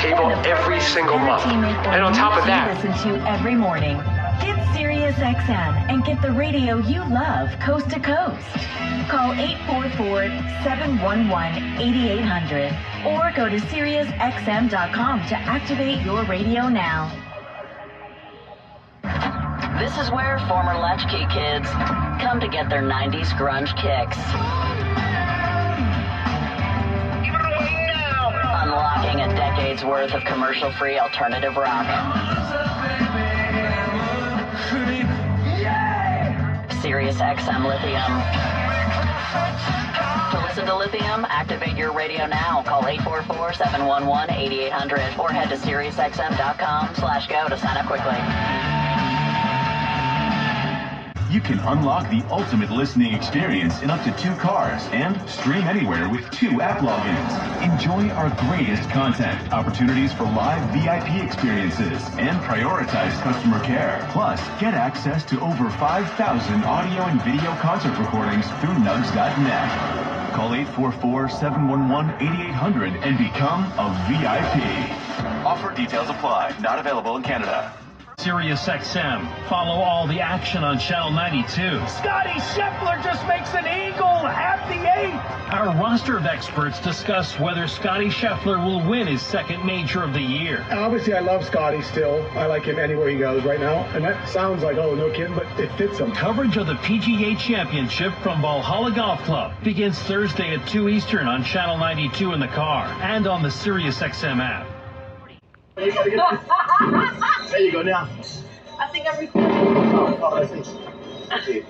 table every single month. And on top of that, listen to every morning. Get Sirius XM and get the radio you love coast to coast. Call 844-711-8800 or go to SiriusXM.com to activate your radio now. This is where former latchkey kids come to get their 90s grunge kicks. Unlocking a decade's worth of commercial-free alternative rock. Sirius XM Lithium. To listen to Lithium, activate your radio now. Call 844-711-8800 or head to SiriusXM.com/go to sign up quickly. You can unlock the ultimate listening experience in up to 2 cars and stream anywhere with 2 app logins. Enjoy our greatest content, opportunities for live VIP experiences, and prioritize customer care. Plus, get access to over 5,000 audio and video concert recordings through nugs.net. Call 844-711-8800 and become a VIP. Offer details apply. Not available in Canada. Sirius XM. Follow all the action on Channel 92. Scotty Scheffler just makes an eagle at the 8th. Our roster of experts discuss whether Scotty Scheffler will win his second major of the year. Obviously, I love Scotty still. I like him anywhere he goes right now. And that sounds like, oh, no kidding, but it fits him. Coverage of the PGA Championship from Valhalla Golf Club begins Thursday at 2 Eastern on Channel 92 in the car and on the Sirius XM app. There you go now. I think I'm recording. Oh, I see.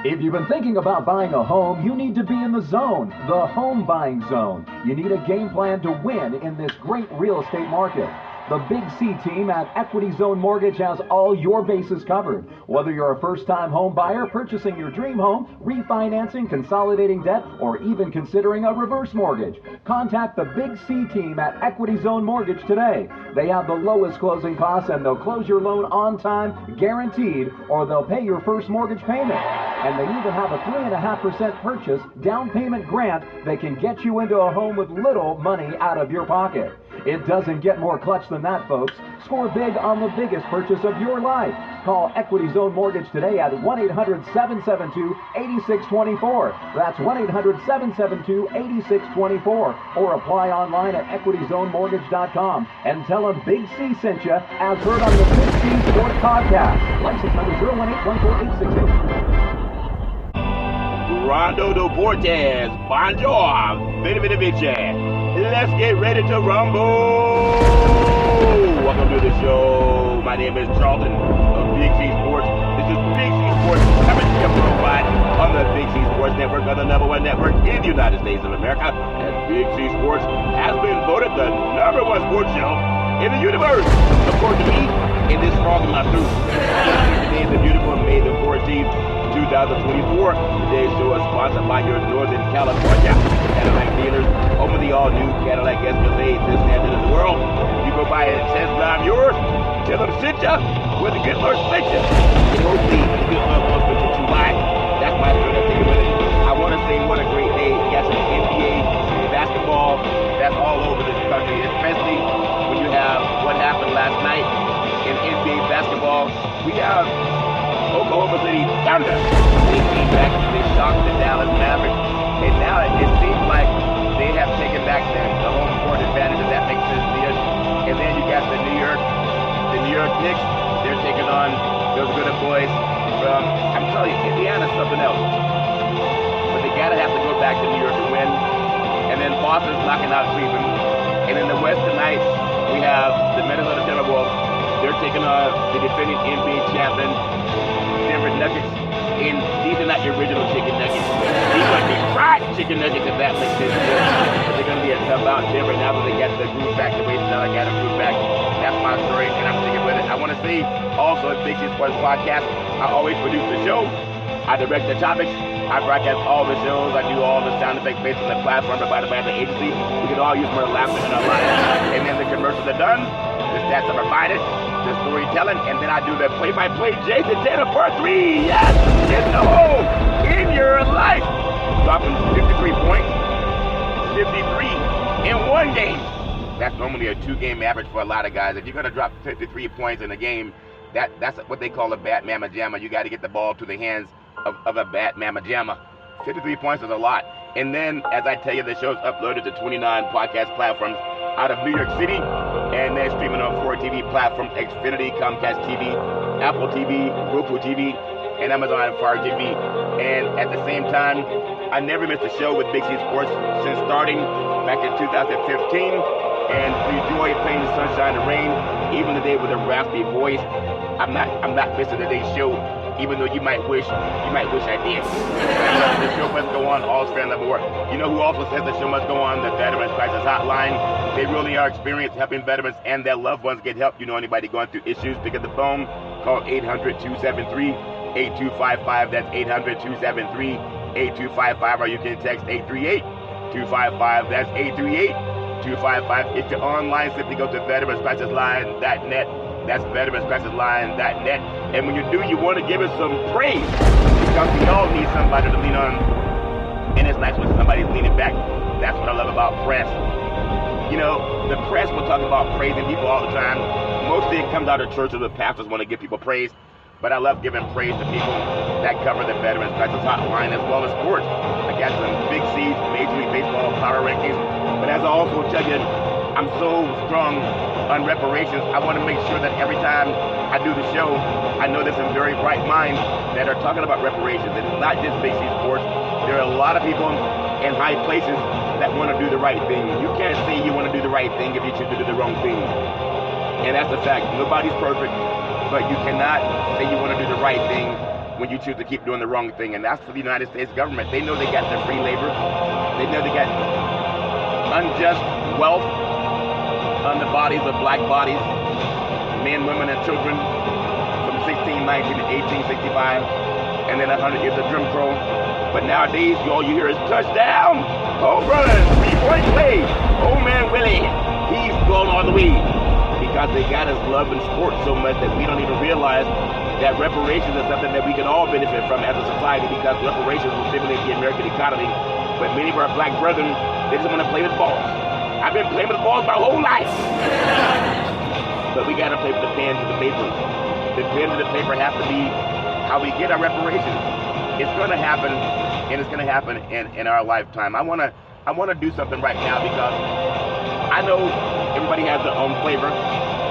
If you've been thinking about buying a home, you need to be in the zone, the home buying zone. You need a game plan to win in this great real estate market. The Big C team at Equity Zone Mortgage has all your bases covered. Whether you're a first-time home buyer, purchasing your dream home, refinancing, consolidating debt, or even considering a reverse mortgage, contact the Big C team at Equity Zone Mortgage today. They have the lowest closing costs and they'll close your loan on time, guaranteed, or they'll pay your first mortgage payment. And they even have a 3.5% purchase down payment grant that can get you into a home with little money out of your pocket. It doesn't get more clutch than that, folks. Score big on the biggest purchase of your life. Call Equity Zone Mortgage today at 1-800-772-8624. That's 1-800-772-8624. Or apply online at equityzonemortgage.com and tell them Big C sent you as heard on the Big C Sports Podcast. License number 018148688. Rondo do Borges, bonjour, benvenuti. Let's get ready to rumble. Welcome to the show. My name is Charlton of Big C Sports. This is Big C Sports coming to you worldwide on the Big C Sports Network, on the #1 network in the United States of America. And Big C Sports has been voted the #1 sports show in the universe, according to me, in this frog in my throat. Today is the beautiful May the 14th. 2024. Today's show is sponsored by your Northern California Cadillac dealers, home of the all-new Cadillac Escalade, this standard in the world. You go buy it, test drive yours, tell them sit ya, with the good Lord bless you. And hopefully the good Lord won't put you too high. That's my favorite thing about it. I want to say what a great day. You got some NBA basketball that's all over this country, especially when you have what happened last night in NBA basketball. We have Oklahoma City Thunder. They came back, they shocked the Dallas Mavericks, and now it seems like they have taken back the home court advantage, if that makes sense to you. And then you got the New York Knicks. They're taking on those good boys from, I'm telling you, Indiana's something else. But they gotta have to go back to New York to win. And then Boston's knocking out Cleveland. And in the West tonight, we have the Minnesota Timberwolves. They're taking on the defending NBA champion, Denver Nuggets. And these are not your original chicken nuggets. These are the fried chicken nuggets, if that makes sense. But they're going to be a tough out in Denver now that they got the group back, the way that I got a group back. That's my story, and I'm sticking with it. I want to say also at Big C Sports Podcast, I always produce the show. I direct the topics. I broadcast all the shows. I do all the sound effects based on the platform provided by the agency. We can all use more laughter in our lives. And then the commercials are done. The stats are provided. The storytelling, and then I do the play-by-play Jason Taylor Part 3. Yes, it's the home in your life. only a 2-game average for a lot of guys. If you're going to drop 53 points in a game, that's what they call a bat mamma jamma. You got to get the ball to the hands of a bat mamma jamma. 53 points is a lot. And then, as I tell you, the show's uploaded to 29 podcast platforms out of New York City, and they're streaming on 4 TV platforms: Xfinity, Comcast TV, Apple TV, Roku TV, and Amazon Fire TV. And at the same time, I never missed a show with Big C Sports since starting back in 2015, and enjoy playing the sunshine and rain, even the day with a raspy voice. I'm not missing today's show, even though you might wish I did. The show must go on, all strand level work. You know who also says the show must go on? The Veterans Crisis Hotline. They really are experienced helping veterans and their loved ones get help. You know anybody going through issues, pick up the phone, call 800-273-8255. That's 800-273-8255, or you can text 838-255. That's 838-255. If you're online, simply go to veteranscrisisline.net. That's veteranscrisisline.net. And when you do, you want to give us some praise, because we all need somebody to lean on. And it's nice when somebody's leaning back. That's what I love about press. You know, the press will talk about praising people all the time. Mostly it comes out of church, or the pastors want to give people praise. But I love giving praise to people that cover the Veterans Crisis Hotline as well as sports. I got some Big C's, Major League Baseball power rankings. But as I also tell you, I'm so strong on reparations. I want to make sure that every time I do the show, I know there's some very bright minds that are talking about reparations. And it's not just Big C Sports. There are a lot of people in high places that want to do the right thing. You can't say you want to do the right thing if you choose to do the wrong thing. And that's a fact. Nobody's perfect, but you cannot say you want to do the right thing when you choose to keep doing the wrong thing. And that's for the United States government. They know they got their free labor. They know they got unjust wealth on the bodies of black bodies, men, women, and children from 1619 to 1865, and then 100 years of Jim Crow. But nowadays, all you hear is touchdown, home run, 3-point play. Old man Willie, he's going all the way, because they got us loving sports so much that we don't even realize that reparations is something that we can all benefit from as a society, because reparations will stimulate the American economy. But many of our black brethren, they just want to play with balls. I've been playing with balls my whole life. But we got to play with the pen to the paper. The pen to the paper has to be how we get our reparations. It's going to happen, and it's going to happen in our lifetime. I want to do something right now, because I know everybody has their own flavor,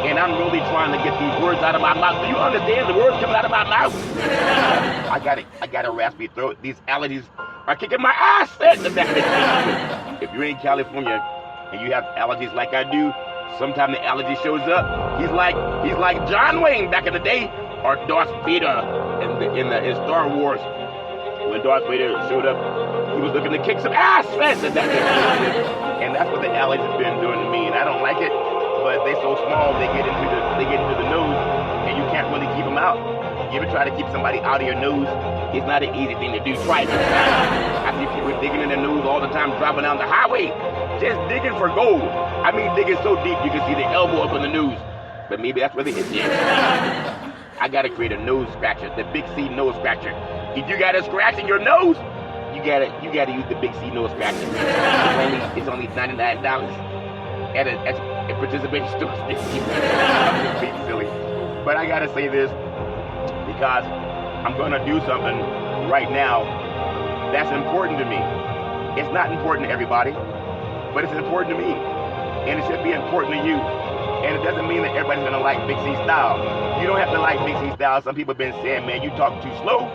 and I'm really trying to get these words out of my mouth. Do you understand the words coming out of my mouth? I got a raspy throat. These allergies are kicking my ass. If you're in California and you have allergies like I do, sometimes the allergy shows up. He's like John Wayne back in the day, or Darth Vader in Star Wars. When Darth Vader showed up, he was looking to kick some ass. And that's what the allergies have been doing to me, and I don't like it. But they're so small, they get into the nose, and you can't really keep them out. You ever try to keep somebody out of your nose? It's not an easy thing to do. Try it. I see people digging in their nose all the time, driving down the highway, just digging for gold. I mean, digging so deep you can see the elbow up in the nose. But maybe that's where they hit you. I gotta create a nose scratcher, the Big C nose scratcher. If you got a scratch in your nose, you gotta use the Big C nose scratcher. It's only $99 at a participating store. I'm just being silly. But I gotta say this, because I'm gonna do something right now that's important to me. It's not important to everybody, but it's important to me, and it should be important to you. And it doesn't mean that everybody's gonna like Big C style. You don't have to like Big C style. Some people have been saying, man, you talk too slow.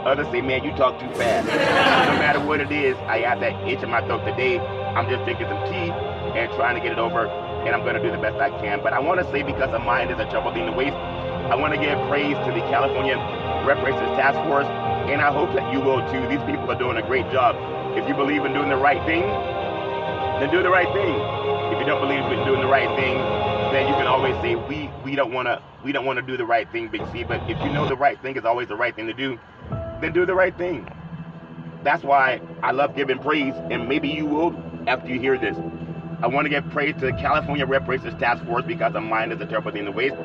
Others say, man, you talk too fast. No matter what it is, I have that itch in my throat today. I'm just drinking some tea and trying to get it over, and I'm gonna do the best I can. But I wanna say, because a mind is a trouble thing to waste, I wanna give praise to the California Reparations Task Force, and I hope that you will too. These people are doing a great job. If you believe in doing the right thing, then do the right thing. If you don't believe in doing the right thing, then you can always say we don't want to do the right thing, Big C. But if you know the right thing is always the right thing to do, then do the right thing. That's why I love giving praise, and maybe you will after you hear this. I want to give praise to the California Reparations Task Force, because a mind is a terrible thing to waste.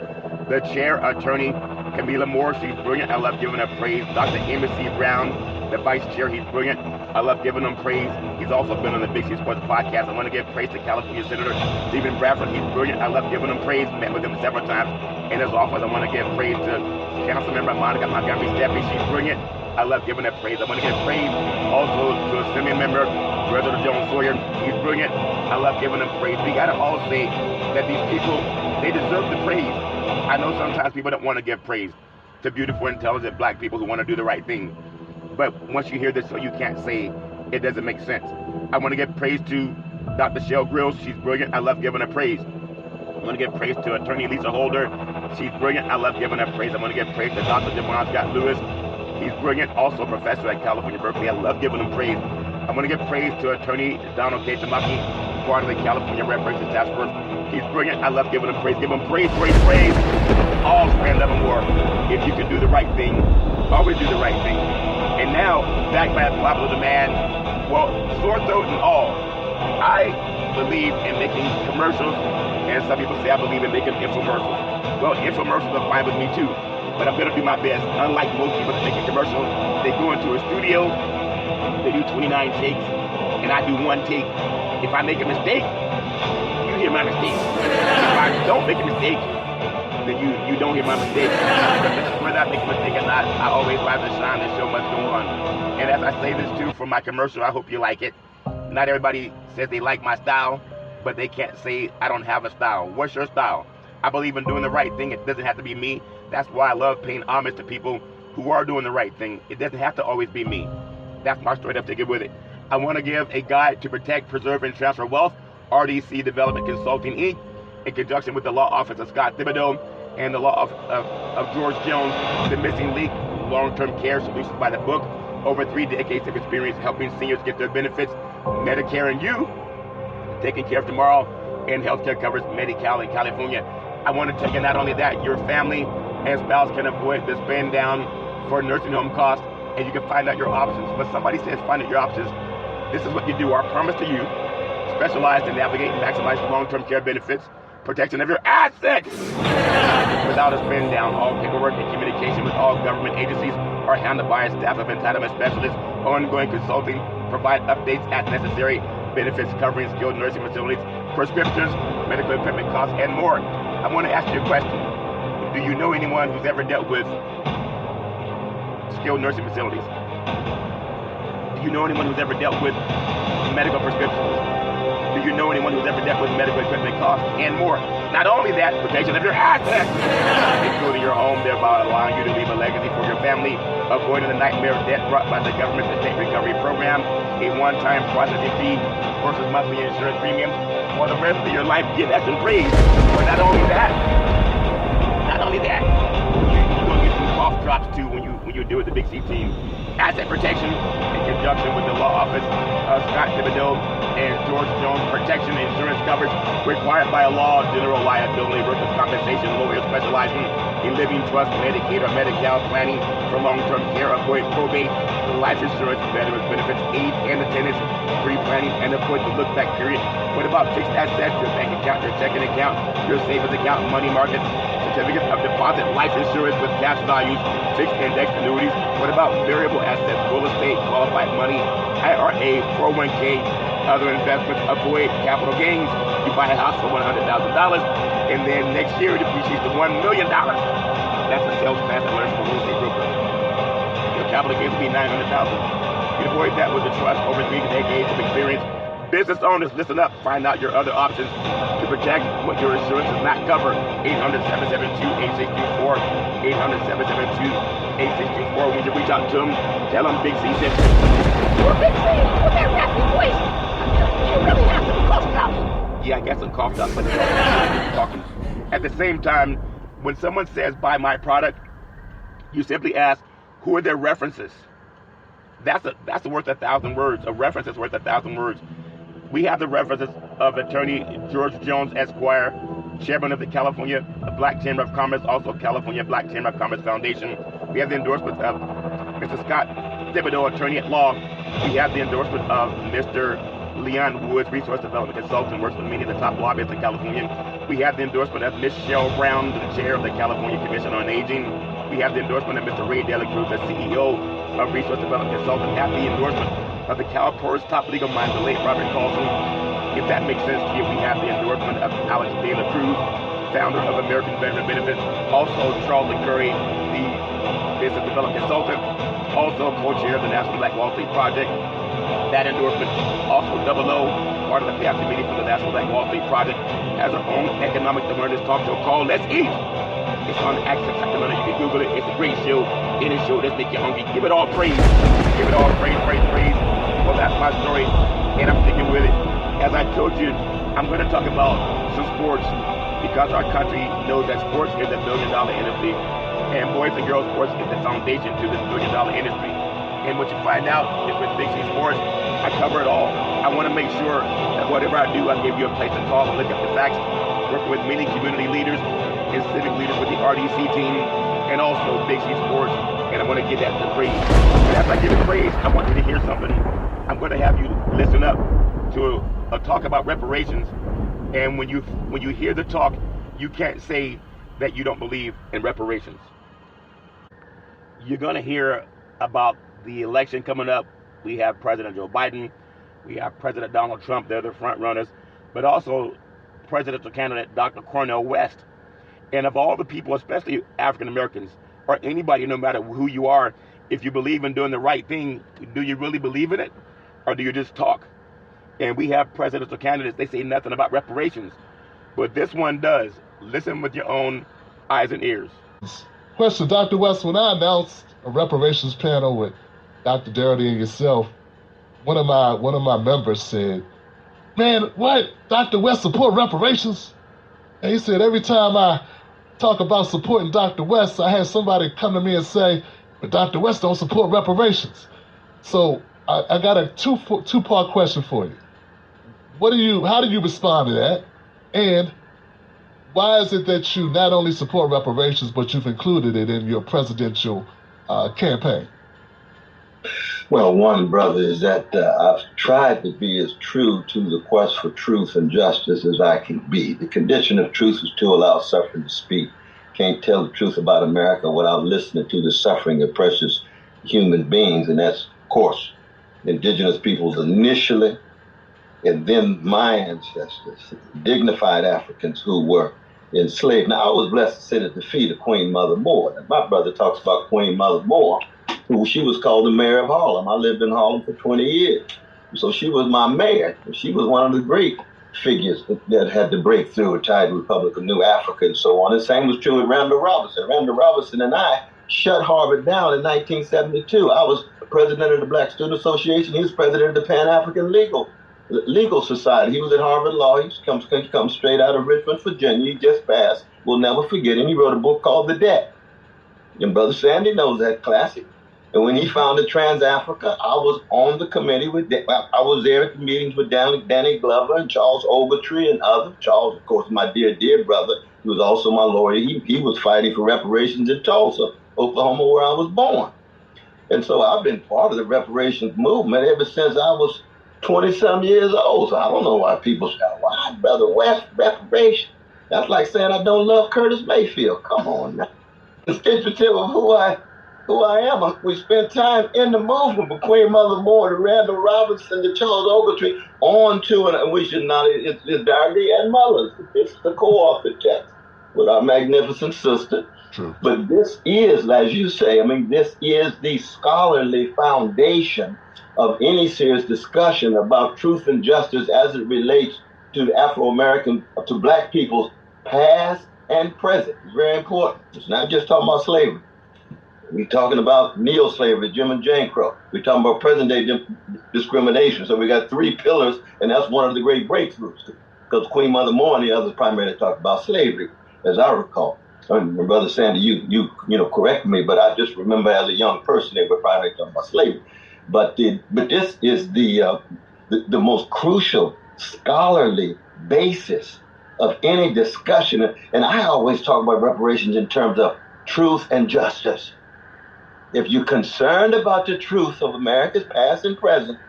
The chair attorney, Camila Moore, she's brilliant. I love giving her praise. Dr. Amos C. Brown, the vice chair. He's brilliant. I love giving him praise. He's also been on the Big C Sports podcast. I want to give praise to California Senator Stephen Bradford. He's brilliant. I love giving him praise. Met with him several times in his office. I want to give praise to Councilmember Monica Montgomery Steffi. She's brilliant. I love giving her praise. I want to give praise also to Assembly Member President Jones Sawyer. He's brilliant. I love giving him praise. We got to all say that these people, they deserve the praise. I know sometimes people don't want to give praise to beautiful, intelligent black people who want to do the right thing. But once you hear this, so you can't say it doesn't make sense. I want to give praise to Dr. Shell Grills. She's brilliant. I love giving her praise. I want to give praise to Attorney Lisa Holder. She's brilliant. I love giving her praise. I want to give praise to Dr. Javon Scott Lewis. He's brilliant. Also a professor at California Berkeley. I love giving him praise. I want to give praise to Attorney Donald K. Tamaki, part of the California Reparations Task Force. He's brilliant. I love giving him praise. Give him praise, praise, praise. All stand up and war. If you can do the right thing, always do the right thing. And now, back by popular demand, well, sore throat and all, I believe in making commercials, and some people say I believe in making infomercials. Well, infomercials are fine with me too, but I'm going to do my best. Unlike most people that make a commercial, they go into a studio, they do 29 takes, and I do one take. If I make a mistake, you hear my mistake. If I don't make a mistake, then you don't hear my mistake. Whether I make a mistake or not, I always rise and shine. The show must go on. And as I say this too for my commercial, I hope you like it. Not everybody says they like my style, but they can't say I don't have a style. What's your style? I believe in doing the right thing. It doesn't have to be me. That's why I love paying homage to people who are doing the right thing. It doesn't have to always be me. That's my straight up ticket with it. I want to give a guide to protect, preserve, and transfer wealth, RDC Development Consulting, Inc., in conjunction with the law office of Scott Thibodeau and the law of George Jones, the Missing Link, Long-Term Care Solutions by the book. Over 3 decades of experience helping seniors get their benefits, Medicare and you, taking care of tomorrow, and healthcare covers Medi-Cal in California. I want to tell you not only that, your family and spouse can avoid the spend down for nursing home costs, and you can find out your options. When somebody says find out your options, this is what you do. Our promise to you, specialized in navigating and maximizing long-term care benefits, protection of your assets without a spend down. All paperwork and communication with all government agencies are handled by a staff of entitlement specialists. Ongoing consulting, provide updates as necessary, benefits covering skilled nursing facilities, prescriptions, medical equipment costs, and more. I want to ask you a question. Do you know anyone who's ever dealt with skilled nursing facilities? Do you know anyone who's ever dealt with medical prescriptions? Do you know anyone who's ever dealt with medical equipment costs and more? Not only that, protection of your assets, including your home, thereby allowing you to leave a legacy for your family, avoiding the nightmare of debt brought by the government's estate recovery program, a one-time processing fee versus monthly insurance premiums for the rest of your life. Give that some praise. But not only that, you're going to get some cough drops too when you do it the Big C team. Asset protection in conjunction with the law office of Scott Thibodeau and George Jones, protection insurance coverage required by a law, general liability, workers' compensation, lawyers specializing in living trust, Medicaid or Medi-Cal planning for long-term care, avoid probate, life insurance, veterans benefits, aid and attendance, pre-planning, and avoid the look-back period. What about fixed assets, your bank account, your checking account, your savings account, money market, certificates of deposit, life insurance with cash values, fixed index annuities? What about variable assets, real estate, qualified money, IRA, 401k, other investments? Avoid capital gains. You buy a house for $100,000, and then next year it depreciates to $1 million. That's a sales class I learned from a real estate broker. Your capital gains will be $900,000. You can avoid that with the trust over 3 decades of experience. Business owners, listen up. Find out your other options to protect what your insurance does not cover. 800-772-8624. 800-772-8624. When you reach out to them, tell them Big C said, "You're Big C with that raspy voice. You really have some cough drops." Yeah, I got some cough drops, but talking. At the same time, when someone says buy my product, you simply ask, who are their references? That's worth 1,000 words. A reference is worth 1,000 words. We have the references of Attorney George Jones, Esquire, Chairman of the California Black Chamber of Commerce, also California Black Chamber of Commerce Foundation. We have the endorsement of Mr. Scott Thibodeau, Attorney at Law. We have the endorsement of Mr. Leon Woods, Resource Development Consultant, works with many of the top lobbyists in California. We have the endorsement of Ms. Cheryl Brown, the Chair of the California Commission on Aging. We have the endorsement of Mr. Ray De La Cruz, the CEO a resource development consultant, have the endorsement of the CalPERS top legal mind, the late Robert Carlson. If that makes sense to you, we have the endorsement of Alex De La Cruz, founder of American Veteran Benefits. Also, Charles Curry, the business development consultant. Also, co-chair of the National Black Wall Street Project. That endorsement. Also, Double O, part of the PAP committee for the National Black Wall Street Project, has our own economic awareness talk show called Let's Eat. It's on Access Sacramento. You can Google it. It's a great show. Any show that's make you hungry. Give it all praise. Give it all praise, praise, praise. Well, that's my story, and I'm sticking with it. As I told you, I'm going to talk about some sports because our country knows that sports is $1 billion industry, and boys and girls sports is the foundation to this $1 billion industry. And what you find out is with Big C Sports, I cover it all. I want to make sure that whatever I do, I give you a place to call and look up the facts, working with many community leaders and civic leaders with the RDC team, and also Big C Sports, and I want to give that the praise. And as I give it praise, I want you to hear something. I'm going to have you listen up to a talk about reparations, and when you hear the talk, you can't say that you don't believe in reparations. You're going to hear about the election coming up. We have President Joe Biden, we have President Donald Trump, they're the front runners, but also presidential candidate Dr. CORNEL West. And of all the people, especially African Americans, or anybody, no matter who you are, if you believe in doing the right thing, do you really believe in it? Or do you just talk? And we have presidential candidates, they say nothing about reparations. But this one does. Listen with your own eyes and ears. Question, Dr. West, when I announced a reparations panel with Dr. Darity and yourself, one of my members said, "Man, what? Dr. West support reparations?" And he said, every time I talk about supporting Dr. West, I had somebody come to me and say, "But Dr. West don't support reparations." So I got a two-part question for you. How do you respond to that? And why is it that you not only support reparations, but you've included it in your presidential campaign? Well, one, brother, is that I've tried to be as true to the quest for truth and justice as I can be. The condition of truth is to allow suffering to speak. Can't tell the truth about America without listening to the suffering of precious human beings, and that's, of course, indigenous peoples initially, and then my ancestors, dignified Africans who were enslaved. Now, I was blessed to sit at the feet of Queen Mother Moore. And my brother talks about Queen Mother Moore, who she was called the mayor of Harlem. I lived in Harlem for 20 years. So she was my mayor. She was one of the great figures that had to break through a tied Republic of New Africa and so on. The same was true with Randall Robinson. Randall Robinson and I shut Harvard down in 1972. I was president of the Black Student Association. He was president of the Pan-African Legal Society. He was at Harvard Law. He comes straight out of Richmond, Virginia. He just passed. We'll never forget him. He wrote a book called The Debt. And Brother Sandy knows that classic. And when he founded Trans-Africa, I was on the committee I was there at the meetings with Danny Glover and Charles Ogletree and others. Charles, of course, my dear, dear brother. He was also my lawyer. He was fighting for reparations in Tulsa, Oklahoma, where I was born. And so I've been part of the reparations movement ever since I was 20-some years old. So I don't know why people say, "Why, Brother West, reparation?" That's like saying I don't love Curtis Mayfield. Come on now. Constitutive of who I am. We spent time in the movement from Queen Mother Moore to Randall Robinson to Charles Ogletree on to, and we should not, it's Darity and Mullins. It's the co-author text with our magnificent sister. True. But this is, as you say, this is the scholarly foundation of any serious discussion about truth and justice as it relates to Afro-American, to Black people's past and present. It's very important. It's not just talking about slavery. We're talking about neo-slavery, Jim and Jane Crow. We're talking about present-day discrimination. So we got three pillars, and that's one of the great breakthroughs. Because Queen Mother Moore and the others primarily talked about slavery, as I recall. And Brother Sandy, you correct me, but I just remember as a young person they were primarily talking about slavery. But this is the most crucial scholarly basis of any discussion. And I always talk about reparations in terms of truth and justice. If you're concerned about the truth of America's past and present,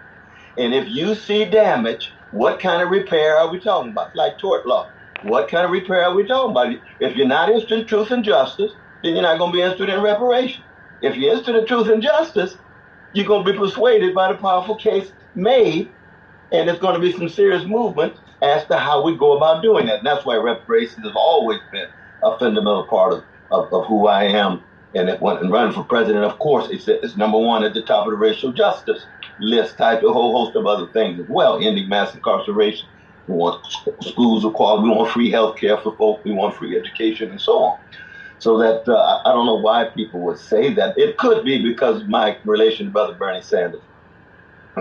and if you see damage, what kind of repair are we talking about? Like tort law. What kind of repair are we talking about? If you're not interested in truth and justice, then you're not going to be interested in reparation. If you're interested in truth and justice, you're going to be persuaded by the powerful case made, and there's going to be some serious movement as to how we go about doing that. And that's why reparations has always been a fundamental part of who I am. And running for president, of course, it's number one at the top of the racial justice list, tied to a whole host of other things as well, ending mass incarceration. We want schools of quality. We want free health care for folks. We want free education and so on. So that I don't know why people would say that. It could be because of my relation to Brother Bernie Sanders.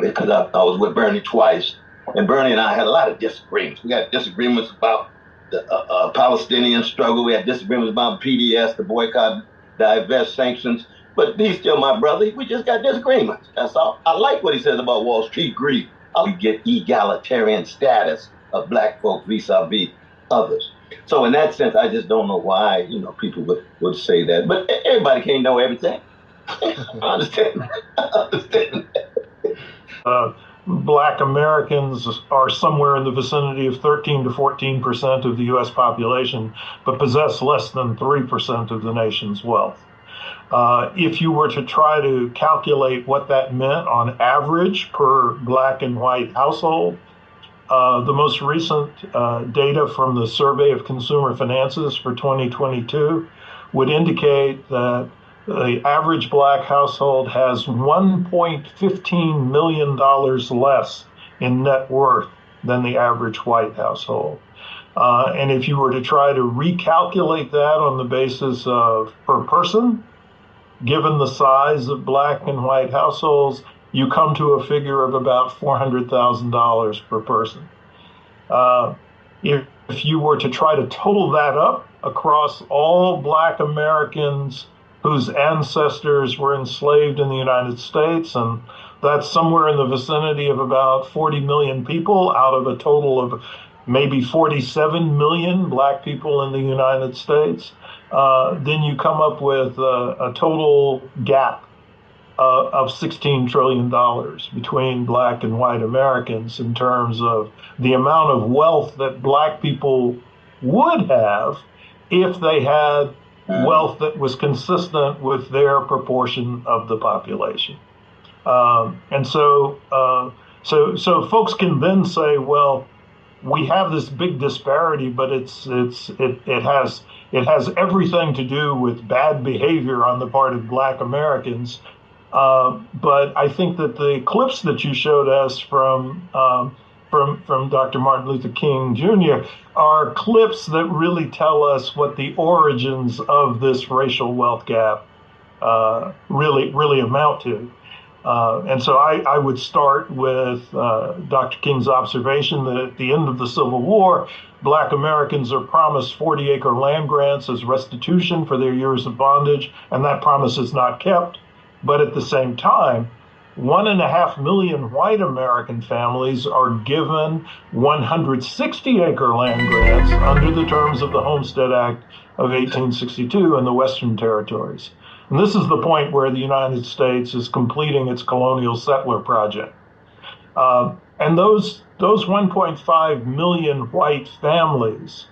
Because I was with Bernie twice. And Bernie and I had a lot of disagreements. We had disagreements about the Palestinian struggle. We had disagreements about PDS, the boycott, divest sanctions. But he's still my brother. We just got disagreements. That's all. I like what he says about Wall Street greed. How we get egalitarian status of black folk vis-a-vis others. So in that sense, I just don't know why, people would say that. But everybody can't know everything. I understand. Black Americans are somewhere in the vicinity of 13 to 14% of the U.S. population, but possess less than 3% of the nation's wealth. If you were to try to calculate what that meant on average per black and white household, the most recent data from the Survey of Consumer Finances for 2022 would indicate that the average black household has $1.15 million less in net worth than the average white household. And if you were to try to recalculate that on the basis of per person, given the size of black and white households, you come to a figure of about $400,000 per person. If you were to try to total that up across all black Americans whose ancestors were enslaved in the United States, and that's somewhere in the vicinity of about 40 million people out of a total of maybe 47 million black people in the United States, then you come up with a total gap of $16 trillion between black and white Americans in terms of the amount of wealth that black people would have if they had wealth that was consistent with their proportion of the population. And so folks can then say, well, we have this big disparity, but it has everything to do with bad behavior on the part of black Americans. But I think that the clips that you showed us from Dr. Martin Luther King Jr. are clips that really tell us what the origins of this racial wealth gap really amount to. And so I would start with Dr. King's observation that at the end of the Civil War, black Americans are promised 40-acre land grants as restitution for their years of bondage, and that promise is not kept. But at the same time, 1.5 million white American families are given 160-acre land grants under the terms of the Homestead Act of 1862 in the Western Territories. And this is the point where the United States is completing its colonial settler project. And those 1.5 million white families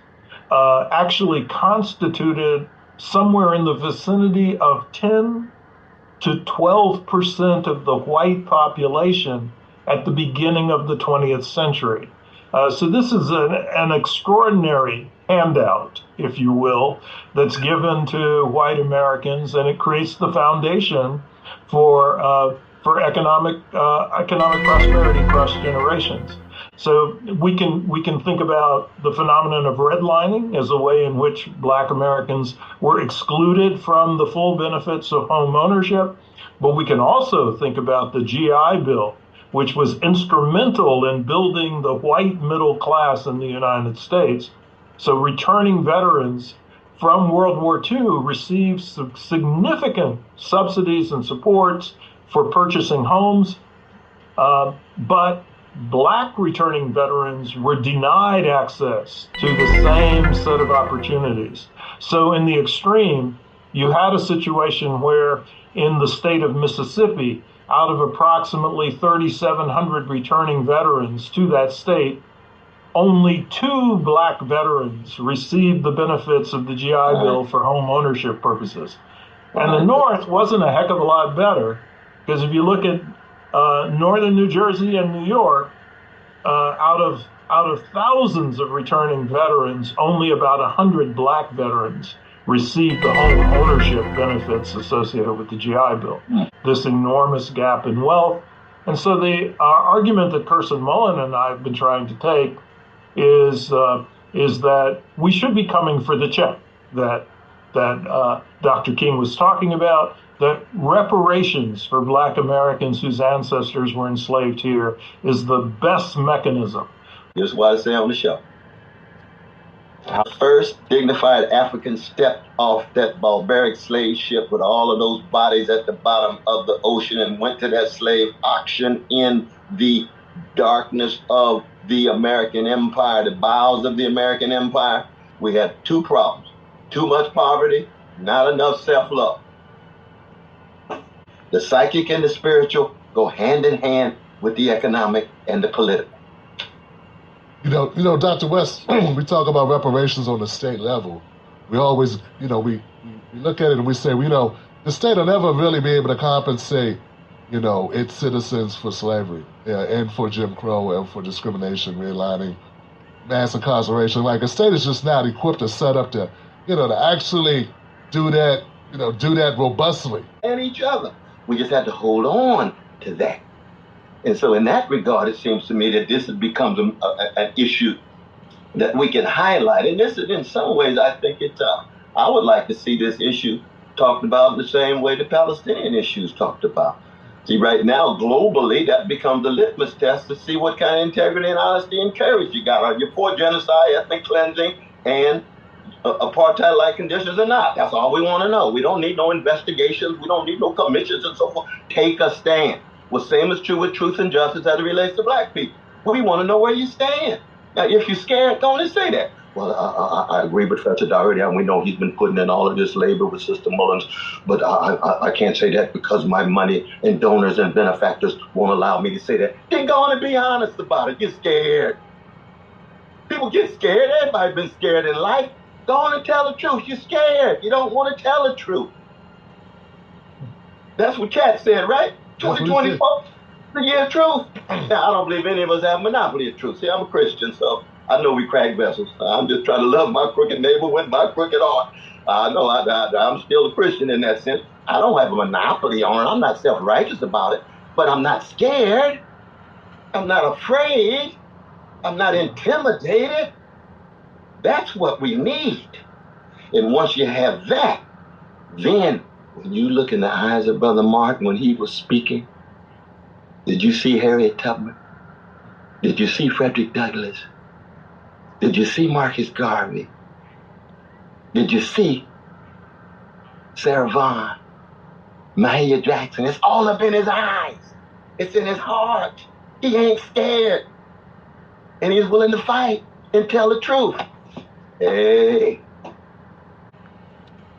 actually constituted somewhere in the vicinity of 10 to 12% of the white population at the beginning of the 20th century. So this is an extraordinary handout, if you will, that's given to white Americans, and it creates the foundation for economic prosperity across generations. So we can think about the phenomenon of redlining as a way in which black Americans were excluded from the full benefits of home ownership, but we can also think about the GI Bill, which was instrumental in building the white middle class in the United States. So returning veterans from World War II received significant subsidies and supports for purchasing homes, but black returning veterans were denied access to the same set of opportunities. So in the extreme, you had a situation where in the state of Mississippi, out of approximately 3,700 returning veterans to that state, only 2 black veterans received the benefits of the GI Bill for home ownership purposes. And the North wasn't a heck of a lot better, Because if you look at northern New Jersey and New York, out of thousands of returning veterans, only about 100 black veterans received the home ownership benefits associated with the GI Bill. This enormous gap in wealth. And so the argument that Kirsten Mullen and I have been trying to take is that we should be coming for the check that Dr. King was talking about, that reparations for black Americans whose ancestors were enslaved here is the best mechanism. Here's what I say on the show. The first dignified African stepped off that barbaric slave ship with all of those bodies at the bottom of the ocean and went to that slave auction in the darkness of the American empire, the bowels of the American empire. We had two problems: too much poverty, not enough self-love. The psychic and the spiritual go hand in hand with the economic and the political. You know, Dr. West, when we talk about reparations on the state level, we always, we look at it and we say, the state will never really be able to compensate, its citizens for slavery and for Jim Crow and for discrimination, realigning, mass incarceration. Like, a state is just not equipped or set up to, to actually do that, do that robustly. And each other. We just have to hold on to that. And so in that regard, it seems to me that this becomes an issue that we can highlight. And this is, in some ways, I think I would like to see this issue talked about the same way the Palestinian issue is talked about. See, right now, globally, that becomes the litmus test to see what kind of integrity and honesty and courage you got. Are you for genocide, ethnic cleansing, and apartheid-like conditions or not? That's all we want to know. We don't need no investigations. We don't need no commissions and so forth. Take a stand. Well, same is true with truth and justice as it relates to black people. We want to know where you stand. Now, if you're scared, go on and say that. Well, I agree with Professor Doherty, and we know he's been putting in all of this labor with Sister Mullins, but I can't say that because my money and donors and benefactors won't allow me to say that. Then go on and be honest about it. You're scared. People get scared. Everybody's been scared in life. Go on and tell the truth. You're scared. You don't want to tell the truth. That's what Kat said, right? 2024, the year of truth. Now, I don't believe any of us have a monopoly of truth. See, I'm a Christian, so I know we crack vessels. I'm just trying to love my crooked neighbor with my crooked heart. I know I'm still a Christian in that sense. I don't have a monopoly on it. I'm not self-righteous about it, but I'm not scared. I'm not afraid. I'm not intimidated. That's what we need. And once you have that, then when you look in the eyes of Brother Martin when he was speaking, did you see Harriet Tubman? Did you see Frederick Douglass? Did you see Marcus Garvey? Did you see Sarah Vaughan? Mahalia Jackson? It's all up in his eyes. It's in his heart. He ain't scared. And he's willing to fight and tell the truth. Hey.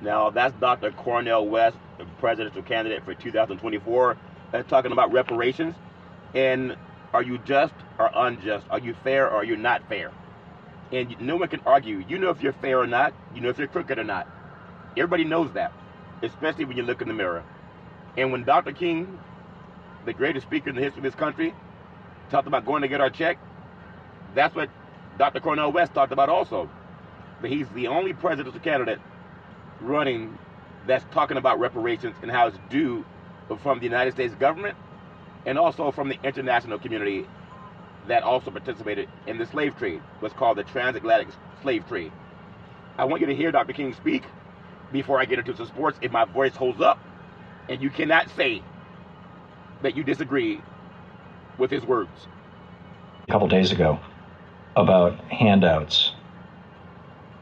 Now, that's Dr. Cornel West, the presidential candidate for 2024, talking about reparations. And are you just or unjust? Are you fair or are you not fair? And no one can argue. You know if you're fair or not. You know if you're crooked or not. Everybody knows that, especially when you look in the mirror. And when Dr. King, the greatest speaker in the history of this country, talked about going to get our check, that's what Dr. Cornel West talked about also. But he's the only presidential candidate running that's talking about reparations and how it's due from the United States government and also from the international community that also participated in the slave trade, what's called the transatlantic slave trade. I want you to hear Dr. King speak before I get into some sports if my voice holds up, and you cannot say that you disagree with his words. A couple days ago about handouts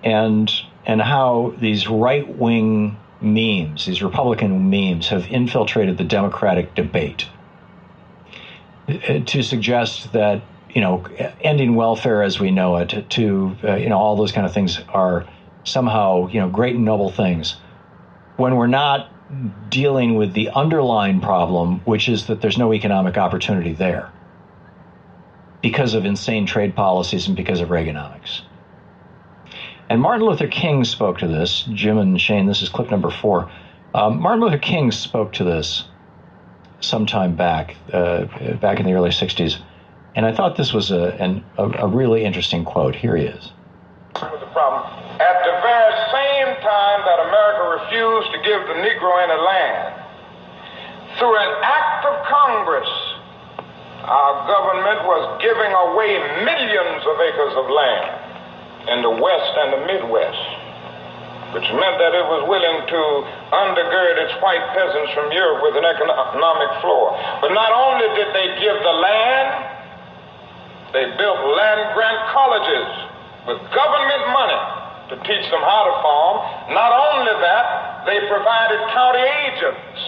and how these right-wing memes, these Republican memes, have infiltrated the Democratic debate to suggest that, ending welfare as we know it, all those kind of things are somehow, great and noble things, when we're not dealing with the underlying problem, which is that there's no economic opportunity there because of insane trade policies and because of Reaganomics. And Martin Luther King spoke to this. Jim and Shane, this is clip number 4. Martin Luther King spoke to this some time back in the early 60s. And I thought this was a really interesting quote. Here he is. The problem. At the very same time that America refused to give the Negro any land, through an act of Congress, our government was giving away millions of acres of land in the West and the Midwest, which meant that it was willing to undergird its white peasants from Europe with an economic floor. But not only did they give the land, they built land-grant colleges with government money to teach them how to farm. Not only that, they provided county agents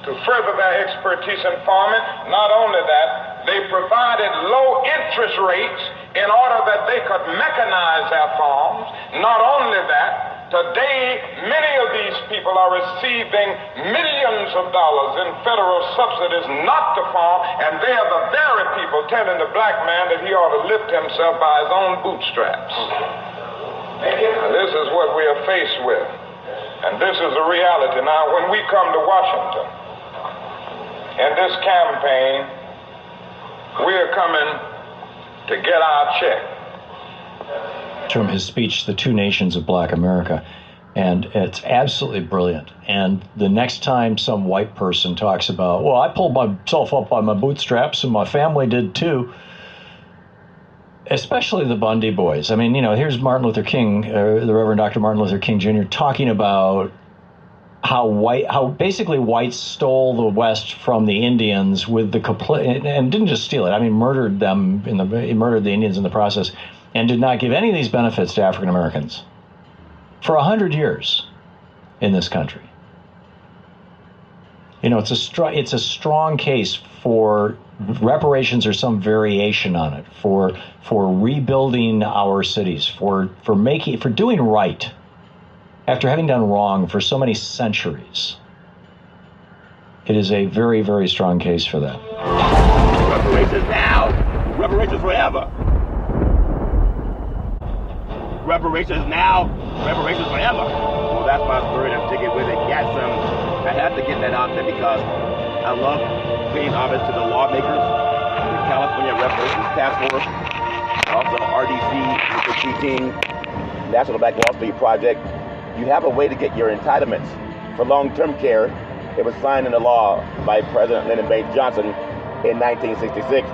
to further their expertise in farming. Not only that, they provided low interest rates in order that they could mechanize their farms. Not only that, today many of these people are receiving millions of dollars in federal subsidies not to farm, and they are the very people telling the black man that he ought to lift himself by his own bootstraps. And this is what we are faced with, and this is the reality. Now, when we come to Washington in this campaign, we are coming to get our check. From his speech, The Two Nations of Black America, and it's absolutely brilliant. And the next time some white person talks about, well, I pulled myself up by my bootstraps and my family did too, especially the Bundy boys. I mean, here's Martin Luther King, the Reverend Dr. Martin Luther King Jr. talking about how basically whites stole the West from the Indians with the and didn't just steal it. I mean, murdered them murdered the Indians in the process, and did not give any of these benefits to African Americans for 100 years in this country. It's a strong case for reparations or some variation on it, for rebuilding our cities, for doing right after having done wrong for so many centuries. It is a very, very strong case for that. Reparations now, reparations forever. Reparations now, reparations forever. Well, that's my spirit. I'm sticking with it. I had to get that out there because I love paying homage to the lawmakers, the California Reparations Task Force, also RDC, with the team, National Black Wall Street Project. You have a way to get your entitlements for long-term care. It was signed into law by President Lyndon B. Johnson in 1966.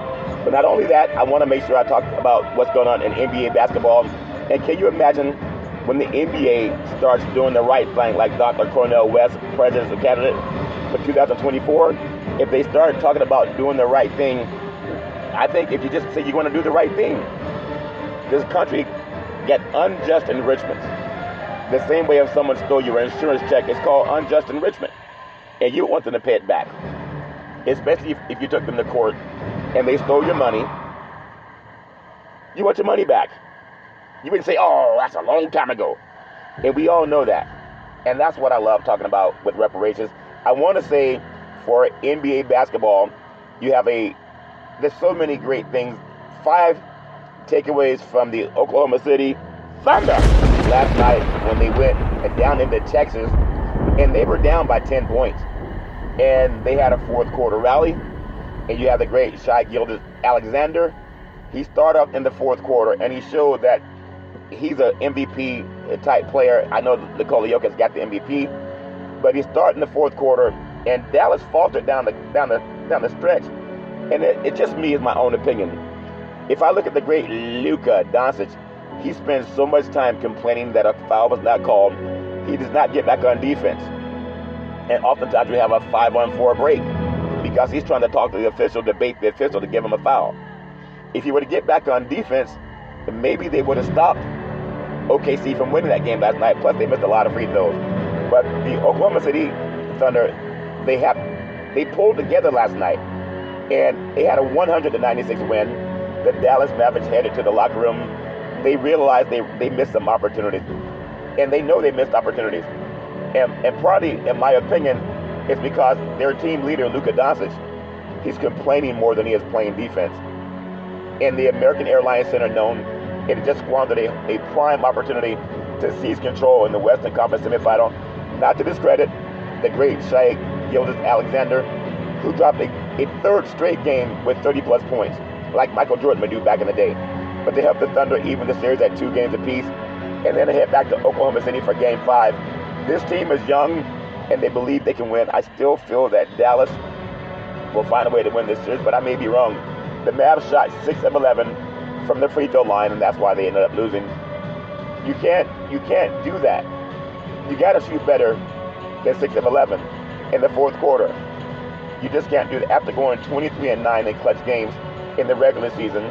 But not only that, I want to make sure I talk about what's going on in NBA basketball. And can you imagine when the NBA starts doing the right thing, like Dr. Cornel West, presidential candidate for 2024, if they start talking about doing the right thing, I think if you just say you want to do the right thing, this country get unjust enrichment. The same way if someone stole your insurance check, it's called unjust enrichment. And you want them to pay it back. Especially if you took them to court and they stole your money, you want your money back. You wouldn't say, oh, that's a long time ago. And we all know that. And that's what I love talking about with reparations. I want to say for NBA basketball, there's so many great things. 5 takeaways from the Oklahoma City Thunder last night when they went down into Texas, and they were down by 10 points. And they had a fourth quarter rally. And you have the great Shai Gilgeous-Alexander. He started off in the fourth quarter, and he showed that he's an MVP type player. I know Nikola Jokic got the MVP, but he started in the fourth quarter, and Dallas faltered down the stretch. And it just me is my own opinion. If I look at the great Luka Doncic, he spends so much time complaining that a foul was not called. He does not get back on defense, and oftentimes we have a 5-on-4 break because he's trying to talk to the official, debate the official to give him a foul. If he were to get back on defense, maybe they would have stopped OKC from winning that game last night. Plus, they missed a lot of free throws. But the Oklahoma City Thunder, they pulled together last night, and they had a 196 win. The Dallas Mavericks headed to the locker room. They realized they missed some opportunities, and they know they missed opportunities. And partly, in my opinion, it's because their team leader, Luka Doncic, he's complaining more than he is playing defense. And the American Airlines Center known, it just squandered a prime opportunity to seize control in the Western Conference semifinal. Not to discredit the great Shai Gilgeous-Alexander. who dropped a third straight game with 30-plus points, like Michael Jordan would do back in the day. But they helped the Thunder even the series at 2 games apiece, and then they head back to Oklahoma City for Game 5. This team is young, and they believe they can win. I still feel that Dallas will find a way to win this series, but I may be wrong. The Mavs shot 6 of 11 from the free throw line, and that's why they ended up losing. You can't do that. You got to shoot better than 6 of 11 in the fourth quarter. You just can't do that. After going 23-9 in clutch games in the regular season,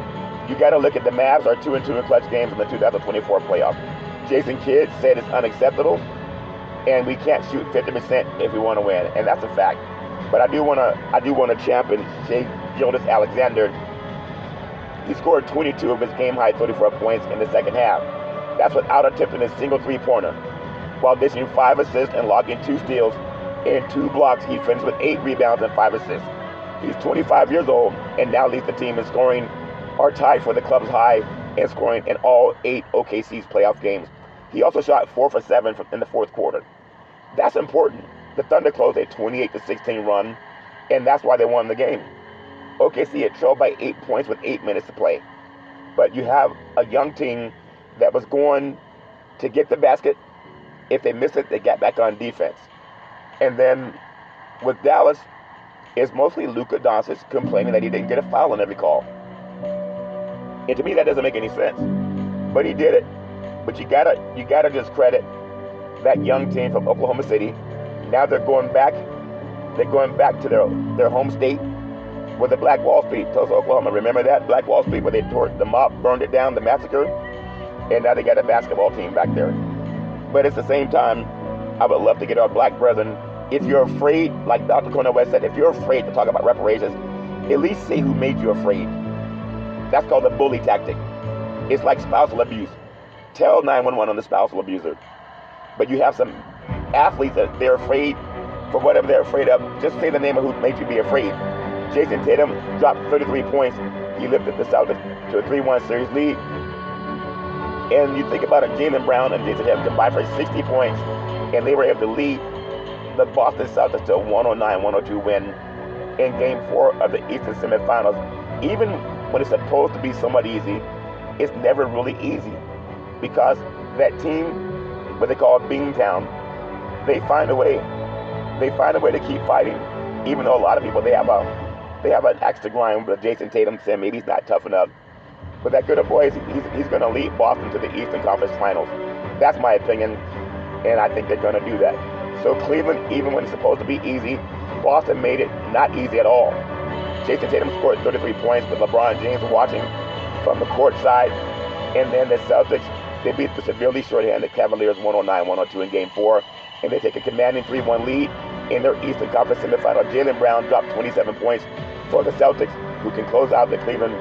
you got to look at the Mavs are 2-2 in clutch games in the 2024 playoffs. Jason Kidd said it's unacceptable, and we can't shoot 50% if we want to win, and that's a fact. But I do want to champion Shai Gilgeous-Alexander. He scored 22 of his game-high 34 points in the second half. That's without attempting a single three-pointer, while dishing 5 assists and logging 2 steals and 2 blocks. He finished with 8 rebounds and 5 assists. He's 25 years old and now leads the team in scoring, or tied for the club's high in scoring in all 8 OKC's playoff games. He also shot 4 for 7 in the fourth quarter. That's important. The Thunder closed a 28-16 run, and that's why they won the game. OKC had trailed by 8 points with 8 minutes to play. But you have a young team that was going to get the basket. If they missed it, they got back on defense. And then with Dallas, it's mostly Luka Doncic complaining that he didn't get a foul on every call. And to me, that doesn't make any sense. But he did it. But you gotta just credit that young team from Oklahoma City. Now they're going back to their home state where the Black Wall Street, Tulsa, Oklahoma. Remember that? Black Wall Street, where they tore the mob, burned it down, the massacre? And now they got a basketball team back there. But at the same time, I would love to get our black brethren, if you're afraid, like Dr. Cornel West said, if you're afraid to talk about reparations, at least say who made you afraid. That's called the bully tactic. It's like spousal abuse. Tell 911 on the spousal abuser. But you have some athletes that they're afraid for whatever they're afraid of. Just say the name of who made you be afraid. Jason Tatum dropped 33 points. He lifted the Celtics to a 3-1 series lead. And you think about it, Jaylen Brown and Jason Tatum combined for 60 points, and they were able to lead the Boston Celtics to a 109-102 win in Game 4 of the Eastern Semifinals. Even when it's supposed to be somewhat easy, it's never really easy, because that team, what they call Beantown, they find a way to keep fighting, even though a lot of people, they have an axe to grind with Jason Tatum saying maybe he's not tough enough. But that good boy, he's going to lead Boston to the Eastern Conference Finals. That's my opinion, and I think they're going to do that. So Cleveland, even when it's supposed to be easy, Boston made it not easy at all. Jason Tatum scored 33 points with LeBron James watching from the court side. And then the Celtics, they beat the severely short-handed Cavaliers 109-102 in Game 4. And they take a commanding 3-1 lead in their Eastern Conference semifinal. Jaylen Brown dropped 27 points for the Celtics, who can close out the Cleveland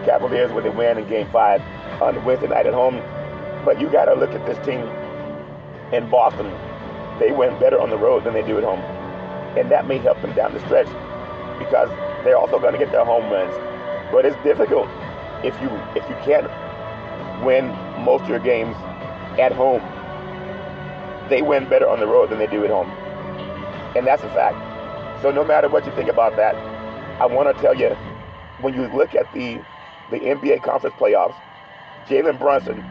Cavaliers with a win in Game 5 on Wednesday night at home. But you got to look at this team in Boston. They win better on the road than they do at home. And that may help them down the stretch, because they're also going to get their home wins. But it's difficult if you can't win most of your games at home. They win better on the road than they do at home. And that's a fact. So no matter what you think about that, I want to tell you, when you look at the NBA Conference playoffs, Jalen Brunson,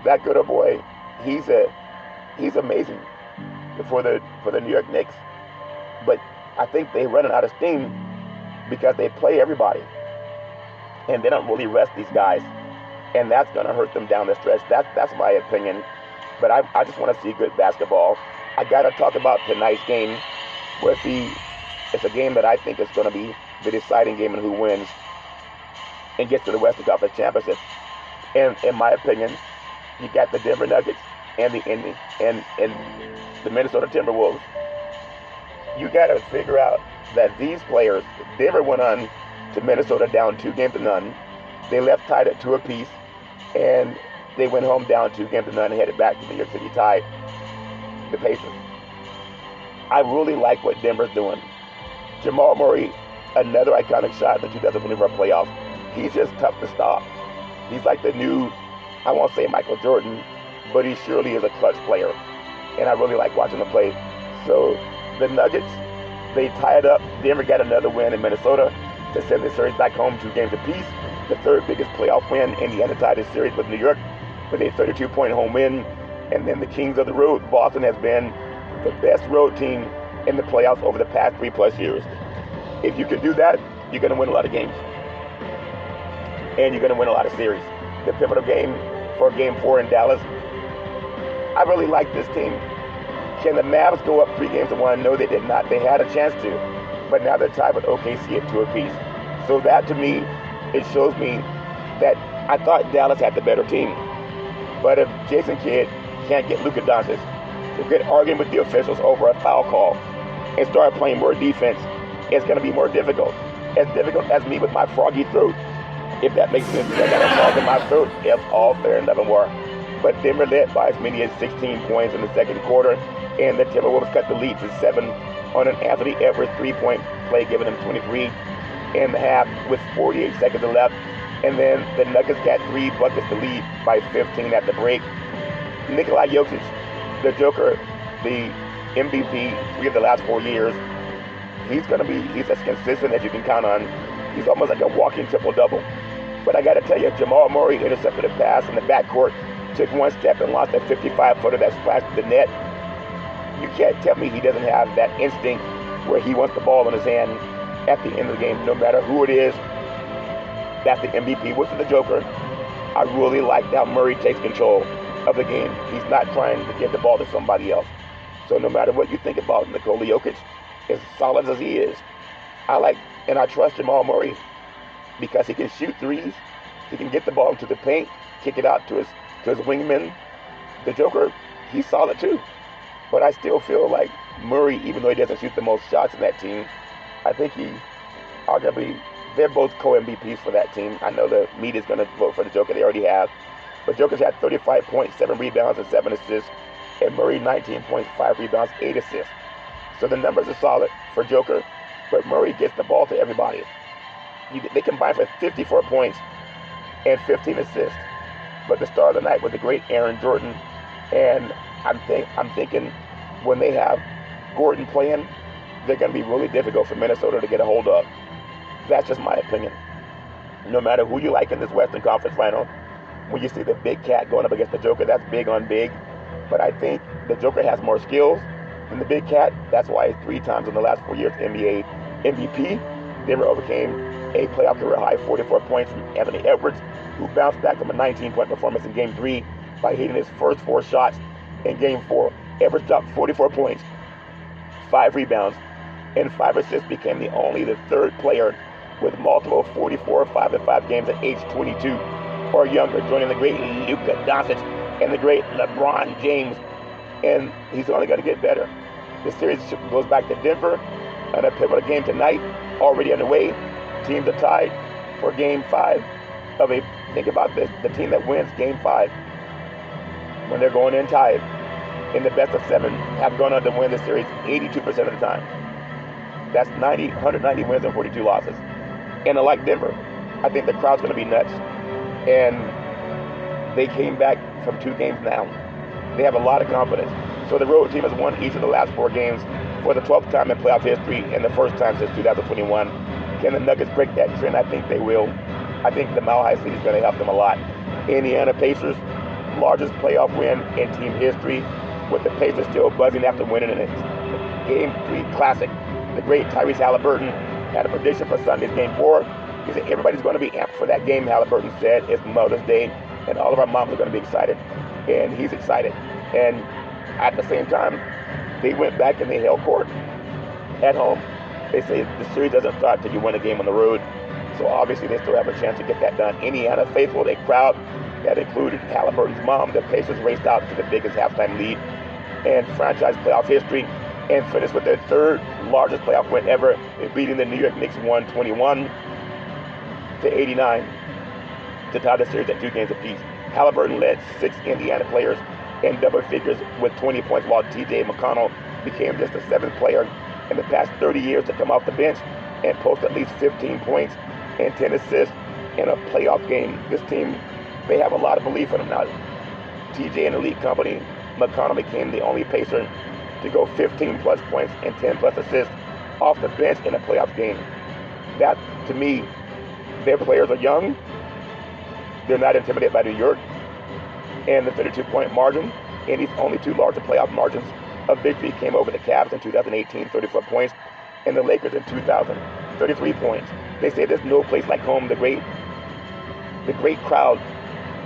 that good old boy, he's amazing for the New York Knicks. But I think they're running out of steam because they play everybody, and they don't really rest these guys, and that's going to hurt them down the stretch. That's my opinion. But I just want to see good basketball. I got to talk about tonight's game. It's a game that I think is going to be the deciding game in who wins and gets to the Western Conference Championship. And in my opinion, you got the Denver Nuggets and the Minnesota Timberwolves. You got to figure out that these players, Denver went on to Minnesota down 2-0. They left tied at 2 apiece, and they went home down 2-0 and headed back to New York City tied the Pacers. I really like what Denver's doing. Jamal Murray, another iconic shot in the 2024 playoffs. He's just tough to stop. He's like the new, I won't say Michael Jordan, but he surely is a clutch player. And I really like watching him play. So the Nuggets, They tied up. Denver got another win in Minnesota to send the series back home 2 games apiece. The third biggest playoff win. Indiana tied the series with New York with a 32-point home win. And then the Kings of the road. Boston has been the best road team in the playoffs over the past 3+ years. If you can do that, you're going to win a lot of games. And you're going to win a lot of series. The pivotal game for Game 4 in Dallas. I really like this team. Can the Mavs go up 3-1? No, they did not. They had a chance to, but now they're tied with OKC at 2 apiece. So that, to me, it shows me that I thought Dallas had the better team. But if Jason Kidd can't get Luka Doncic to get arguing with the officials over a foul call and start playing more defense, it's going to be more difficult. As difficult as me with my froggy throat. If that makes sense, I got a frog in my throat. It's all fair and nothing more. But Denver led by as many as 16 points in the second quarter, and the Timberwolves cut the lead to 7 on an Anthony Edwards 3-point play, giving them 23.5 with 48 seconds left. And then the Nuggets got 3 buckets to lead by 15 at the break. Nikola Jokic, the Joker, the MVP 3 of the last 4 years, he's as consistent as you can count on. He's almost like a walking triple-double. But I got to tell you, Jamal Murray intercepted a pass in the backcourt, took 1 step and lost a 55-footer that splashed the net. You can't tell me he doesn't have that instinct where he wants the ball in his hand at the end of the game, no matter who it is. That's the MVP, which is the Joker. I really like how Murray takes control of the game. He's not trying to give the ball to somebody else. So no matter what you think about Nikola Jokic, as solid as he is, I like and I trust Jamal Murray because he can shoot threes. He can get the ball into the paint, kick it out to his wingman. The Joker, he's solid too. But I still feel like Murray, even though he doesn't shoot the most shots in that team, I think they're both co-MVPs for that team. I know the media's going to vote for the Joker. They already have. But Joker's had 35 points, 7 rebounds, and 7 assists. And Murray, 19 points, 5 rebounds, 8 assists. So the numbers are solid for Joker. But Murray gets the ball to everybody. They combined for 54 points and 15 assists. But the star of the night was the great Aaron Jordan. And I'm thinking when they have Gordon playing, they're going to be really difficult for Minnesota to get a hold of. That's just my opinion. No matter who you like in this Western Conference Final, when you see the big cat going up against the Joker, that's big on big. But I think the Joker has more skills than the big cat. That's why 3 times in the last 4 years NBA MVP. Denver overcame a playoff career high 44 points from Anthony Edwards, who bounced back from a 19-point performance in Game 3 by hitting his first 4 shots in Game 4. Edwards dropped 44 points, 5 rebounds, and 5 assists, became the 3rd player with multiple 44 5-5 games at age 22 or younger, joining the great Luka Doncic and the great LeBron James. And he's only going to get better. The series goes back to Denver and a pivotal game tonight, already underway. Teams are tied for Game 5 of a, think about this, the team that wins Game 5, when they're going in tied in the best of 7, have gone on to win the series 82% of the time. That's 190 wins and 42 losses. And unlike Denver, I think the crowd's going to be nuts. And they came back from 2 games now. They have a lot of confidence. So the road team has won each of the last 4 games for the 12th time in playoff history and the first time since 2021. Can the Nuggets break that trend? I think they will. I think the Mile High City is going to help them a lot. Indiana Pacers, largest playoff win in team history, with the Pacers still buzzing after winning in a Game 3 classic. The great Tyrese Halliburton had a prediction for Sunday's Game 4. He said everybody's going to be amped for that game. Halliburton said it's Mother's Day, and all of our moms are going to be excited. And he's excited. And at the same time, they went back and they held court at home. They say the series doesn't start until you win a game on the road. So obviously they still have a chance to get that done. Indiana faithful, a crowd that included Halliburton's mom. The Pacers raced out to the biggest halftime lead in franchise playoff history and finished with their 3rd largest playoff win ever, beating the New York Knicks 121 to 89 to tie the series at 2 games apiece. Halliburton led 6 Indiana players in double figures with 20 points, while T.J. McConnell became just the 7th player in the past 30 years to come off the bench and post at least 15 points and 10 assists in a playoff game. This team, they have a lot of belief in them now. T.J. and elite company, McConnell became the only Pacer to go 15-plus points and 10-plus assists off the bench in a playoff game. That, to me, their players are young. They're not intimidated by New York and the 32-point margin. And these only two larger playoff margins of victory came over the Cavs in 2018, 34 points, and the Lakers in 2000, 33 points. They say there's no place like home. The great crowd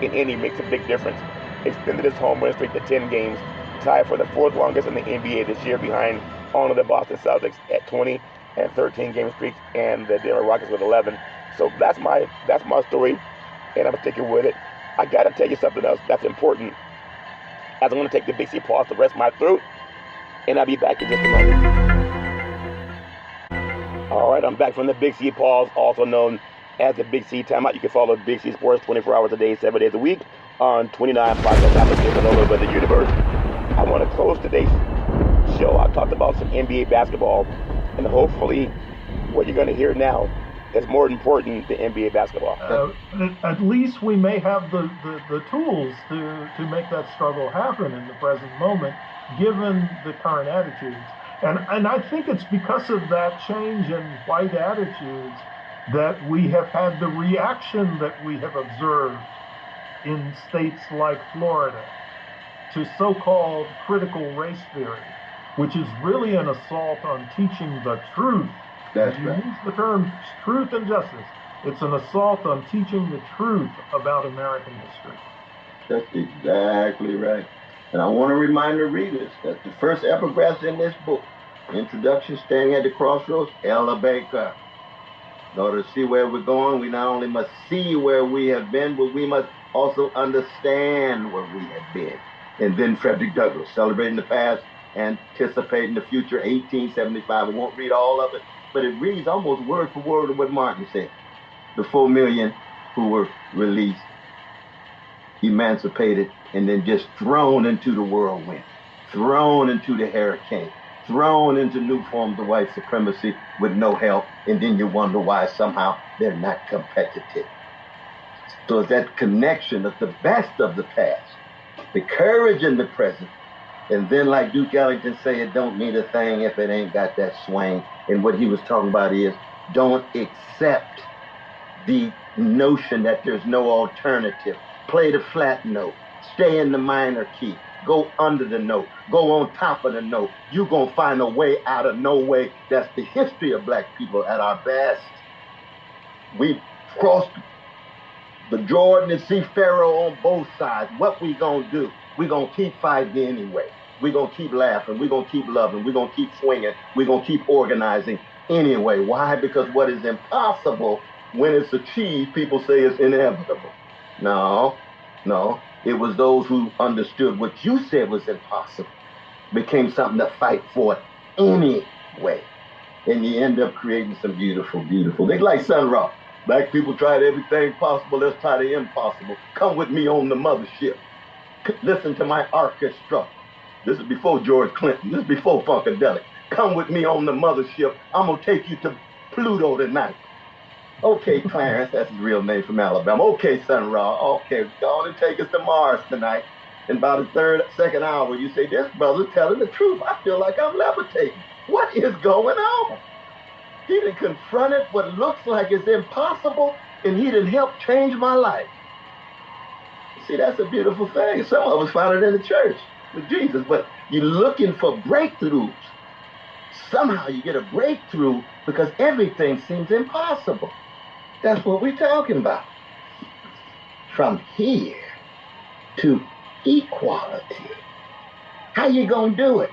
in Indy makes a big difference. Extended his home win streak to 10 games, tied for the fourth longest in the NBA this year, behind only the Boston Celtics at 20 and 13 game streaks, and the Denver Rockets with 11. So that's my story, and I'm sticking with it. I gotta tell you something else that's important, as I'm gonna take the Big C pause to rest my throat, and I'll be back in just a moment. All right, I'm back from the Big C pause, also known as the Big C timeout. You can follow Big C Sports 24 hours a day, 7 days a week on 29 podcast applications all over the universe. I want to close today's show. I talked about some NBA basketball, and hopefully what you're going to hear now is more important than NBA basketball. At least we may have the tools to make that struggle happen in the present moment, given the current attitudes. And I think it's because of that change in white attitudes that we have had the reaction that we have observed in states like Florida to so-called critical race theory, which is really an assault on teaching the truth. That's you right. use the term truth and justice. It's an assault on teaching the truth about American history. That's exactly right. And I want to remind the readers that the first epigraph in this book, Introduction, Standing at the Crossroads, Ella Baker. In order to see where we're going, we not only must see where we have been, but we must also understand where we have been. And then Frederick Douglass, Celebrating the Past, Anticipating the Future, 1875. We won't read all of it, but it reads almost word for word of what Martin said. The 4 million who were released, emancipated, and then just thrown into the whirlwind, thrown into the hurricane, thrown into new forms of white supremacy with no help, and then you wonder why somehow they're not competitive. So it's that connection of the best of the past, the courage in the present, and then like Duke Ellington say, it don't mean a thing if it ain't got that swing. And what he was talking about is, don't accept the notion that there's no alternative. Play the flat note, stay in the minor key, go under the note, go on top of the note. You're going to find a way out of no way. That's the history of black people at our best. We crossed the Jordan and see Pharaoh on both sides. What we going to do? We're going to keep fighting anyway. We're going to keep laughing. We're going to keep loving. We're going to keep swinging. We're going to keep organizing anyway. Why? Because what is impossible, when it's achieved, people say it's inevitable. No. It was those who understood what you said was impossible became something to fight for anyway. And you end up creating some beautiful, beautiful things. Like Sun Ra. Black people tried everything possible. Let's try the impossible. Come with me on the mothership. Listen to my orchestra. This is before George Clinton. This is before Funkadelic. Come with me on the mothership. I'm going to take you to Pluto tonight. Okay, Clarence, that's his real name from Alabama. Okay, Sun Ra. Okay, go on and take us to Mars tonight. In about the second hour, you say, this brother's telling the truth. I feel like I'm levitating. What is going on? He done confronted what looks like is impossible, and he done helped change my life. See, that's a beautiful thing. Some of us found it in the church with Jesus, but you're looking for breakthroughs. Somehow you get a breakthrough because everything seems impossible. That's what we're talking about. From here to equality. How you gonna do it?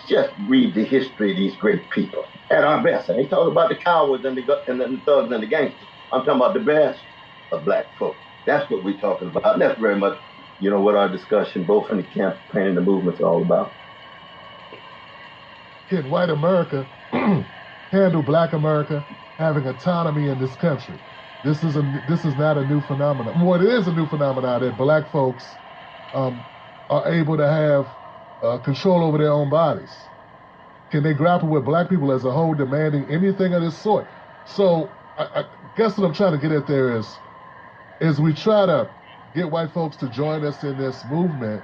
Just read the history of these great people. At our best. And they talk about the cowards and the thugs and the gangsters. I'm talking about the best of black folk. That's what we're talking about. And that's very much, what our discussion, both in the campaign and the movement, is all about. Can white America handle black America having autonomy in this country? This is not a new phenomenon. Well, it is a new phenomenon that black folks are able to have control over their own bodies. Can they grapple with black people as a whole demanding anything of this sort? So I guess what I'm trying to get at there is we try to get white folks to join us in this movement,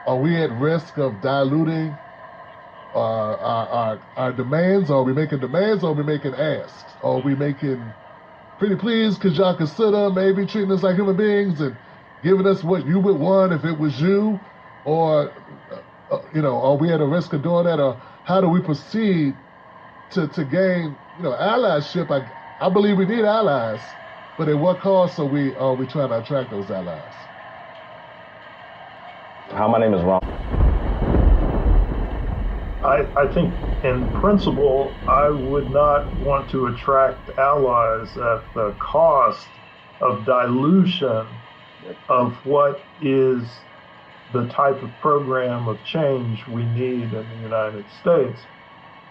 are we at risk of diluting our demands? Are we making demands, or are we making asks? Are we making pretty please could y'all consider maybe treating us like human beings and giving us what you would want if it was you? Or, are we at a risk of doing that? Or how do we proceed to gain, allyship? I believe we need allies, but at what cost are we trying to attract those allies? Hi, my name is Ron. I think in principle, I would not want to attract allies at the cost of dilution of what is the type of program of change we need in the United States.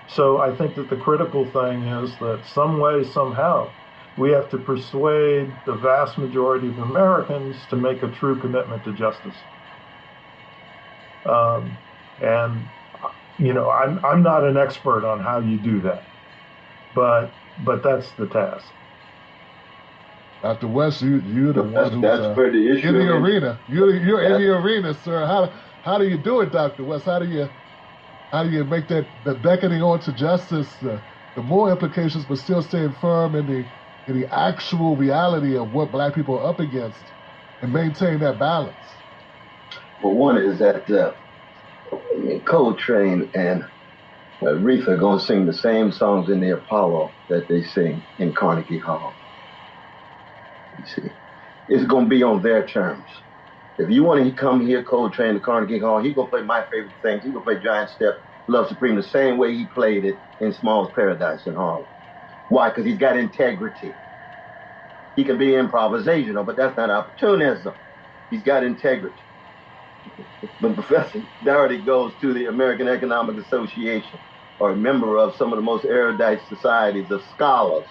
So I think that the critical thing is that some way, somehow, we have to persuade the vast majority of Americans to make a true commitment to justice. I'm not an expert on how you do that, but that's the task. Dr. West, you're the one who's where the issue in the arena. You're in the arena, sir. How do you do it, Dr. West? How do you make that the beckoning on to justice, the more implications, but still staying firm in the actual reality of what Black people are up against, and maintain that balance? Well, one is that Coltrane and Aretha are going to sing the same songs in the Apollo that they sing in Carnegie Hall. You see, it's going to be on their terms. If you want to come here, Coltrane, to Carnegie Hall, he's going to play my favorite things. He's going to play Giant Step, Love Supreme, the same way he played it in Small's Paradise in Harlem. Why? Because he's got integrity. He can be improvisational, but that's not opportunism. He's got integrity. When Professor Doherty goes to the American Economic Association, or a member of some of the most erudite societies of scholars,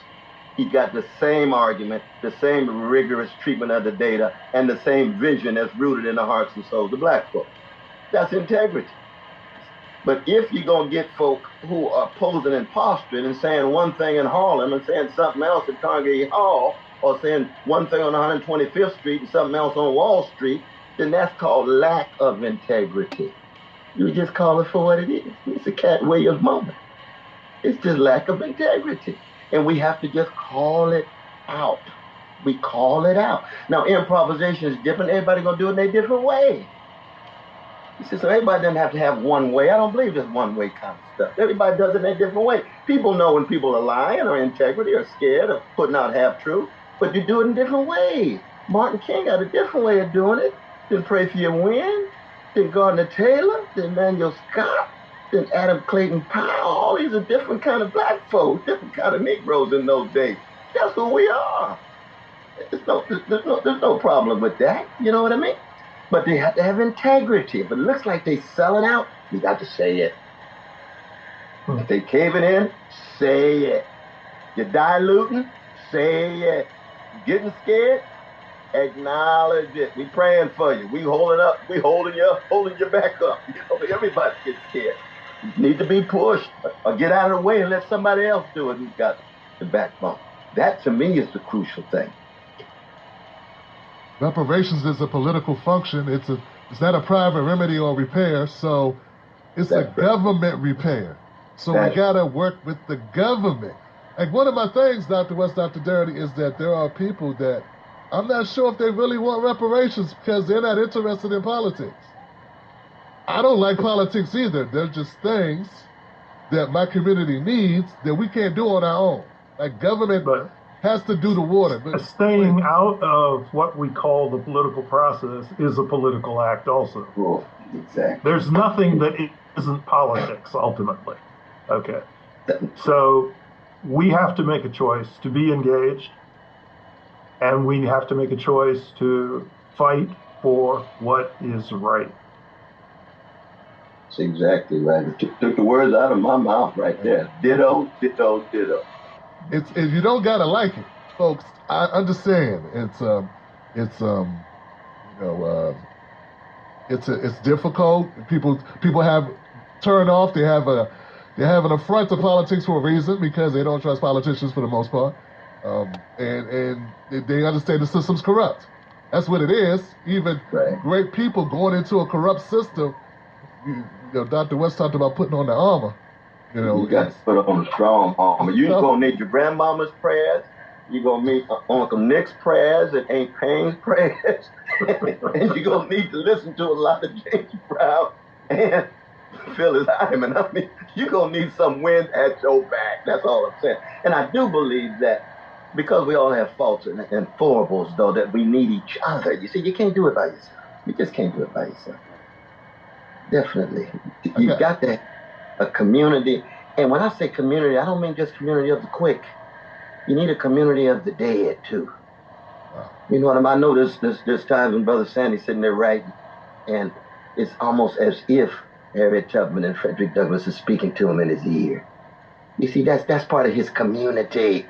he got the same argument, the same rigorous treatment of the data, and the same vision that's rooted in the hearts and souls of Black folk. That's integrity. But if you're going to get folk who are posing and posturing and saying one thing in Harlem and saying something else at Carnegie Hall, or saying one thing on 125th Street and something else on Wall Street, then that's called lack of integrity. You just call it for what it is. It's a Cat Williams moment. It's just lack of integrity. And we have to just call it out. We call it out. Now, improvisation is different. Everybody going to do it in a different way. You see, so everybody doesn't have to have one way. I don't believe this one-way kind of stuff. Everybody does it in a different way. People know when people are lying or integrity or scared of putting out half-truth, but you do it in different ways. Martin King got a different way of doing it. Then Pray for Your Wind, then Gardner Taylor, then Manuel Scott, then Adam Clayton Powell. All these are different kind of Black folks, different kind of Negroes in those days. That's who we are. There's no problem with that. You know what I mean? But they have to have integrity. If it looks like they selling out, you got to say it. If they caving in, say it. You're diluting, say it. Getting scared, acknowledge it. We praying for you. We holding up. We holding your back up. Everybody gets scared. You need to be pushed or get out of the way and let somebody else do it who's got the backbone. That to me is the crucial thing. Reparations is a political function. It's not a private remedy or repair, so it's a government repair. So we gotta work with the government. Like one of my things, Dr. West, Dr. Doherty, is that there are people that I'm not sure if they really want reparations because they're not interested in politics. I don't like politics either. There's just things that my community needs that we can't do on our own. Like government has to do the water. But staying out of what we call the political process is a political act also. Oh, exactly. There's nothing that isn't politics ultimately. Okay. So we have to make a choice to be engaged, and we have to make a choice to fight for what is right. That's exactly right. It took the words out of my mouth right there. Ditto, ditto, ditto. You don't gotta like it, folks. I understand. It's difficult. People have turned off. They have an affront to politics for a reason because they don't trust politicians for the most part, and they understand the system's corrupt. That's what it is. Even great people going into a corrupt system Dr. West talked about putting on the armor. You got to put on the strong armor. You're going to need your grandmama's prayers. You're going to need Uncle Nick's prayers and Aunt Payne's prayers. And you're going to need to listen to a lot of James Brown and Phyllis Hyman. I mean, you're going to need some wind at your back. That's all I'm saying. And I do believe that because we all have faults and foibles, though, that we need each other. You see, you can't do it by yourself. You just can't do it by yourself. Definitely. You've got to have a community. And when I say community, I don't mean just community of the quick. You need a community of the dead, too. You know what I mean? I know there's times when Brother Sandy's sitting there writing, and it's almost as if Harriet Tubman and Frederick Douglass is speaking to him in his ear. You see, that's part of his community.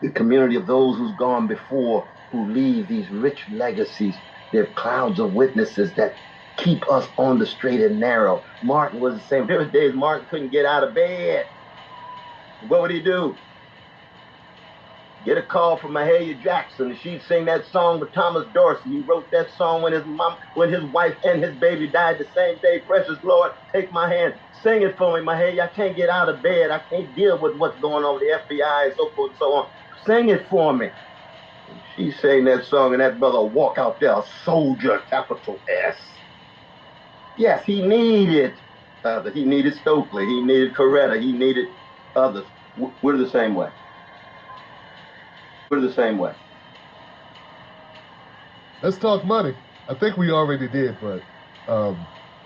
The community of those who's gone before, who leave these rich legacies. They're clouds of witnesses that keep us on the straight and narrow. Martin was the same. There were days Martin couldn't get out of bed. What would he do? Get a call from Mahalia Jackson, and she'd sing that song with Thomas Dorsey. He wrote that song when his wife and his baby died the same day. Precious Lord, take my hand. Sing it for me, Mahalia. I can't get out of bed. I can't deal with what's going on with the FBI and so forth and so on. Sing it for me. And she sang that song, and that brother walk out there, a soldier, capital S. Yes, he needed others. He needed Stokely. He needed Coretta. He needed others. We're the same way. We're the same way. Let's talk money. I think we already did, but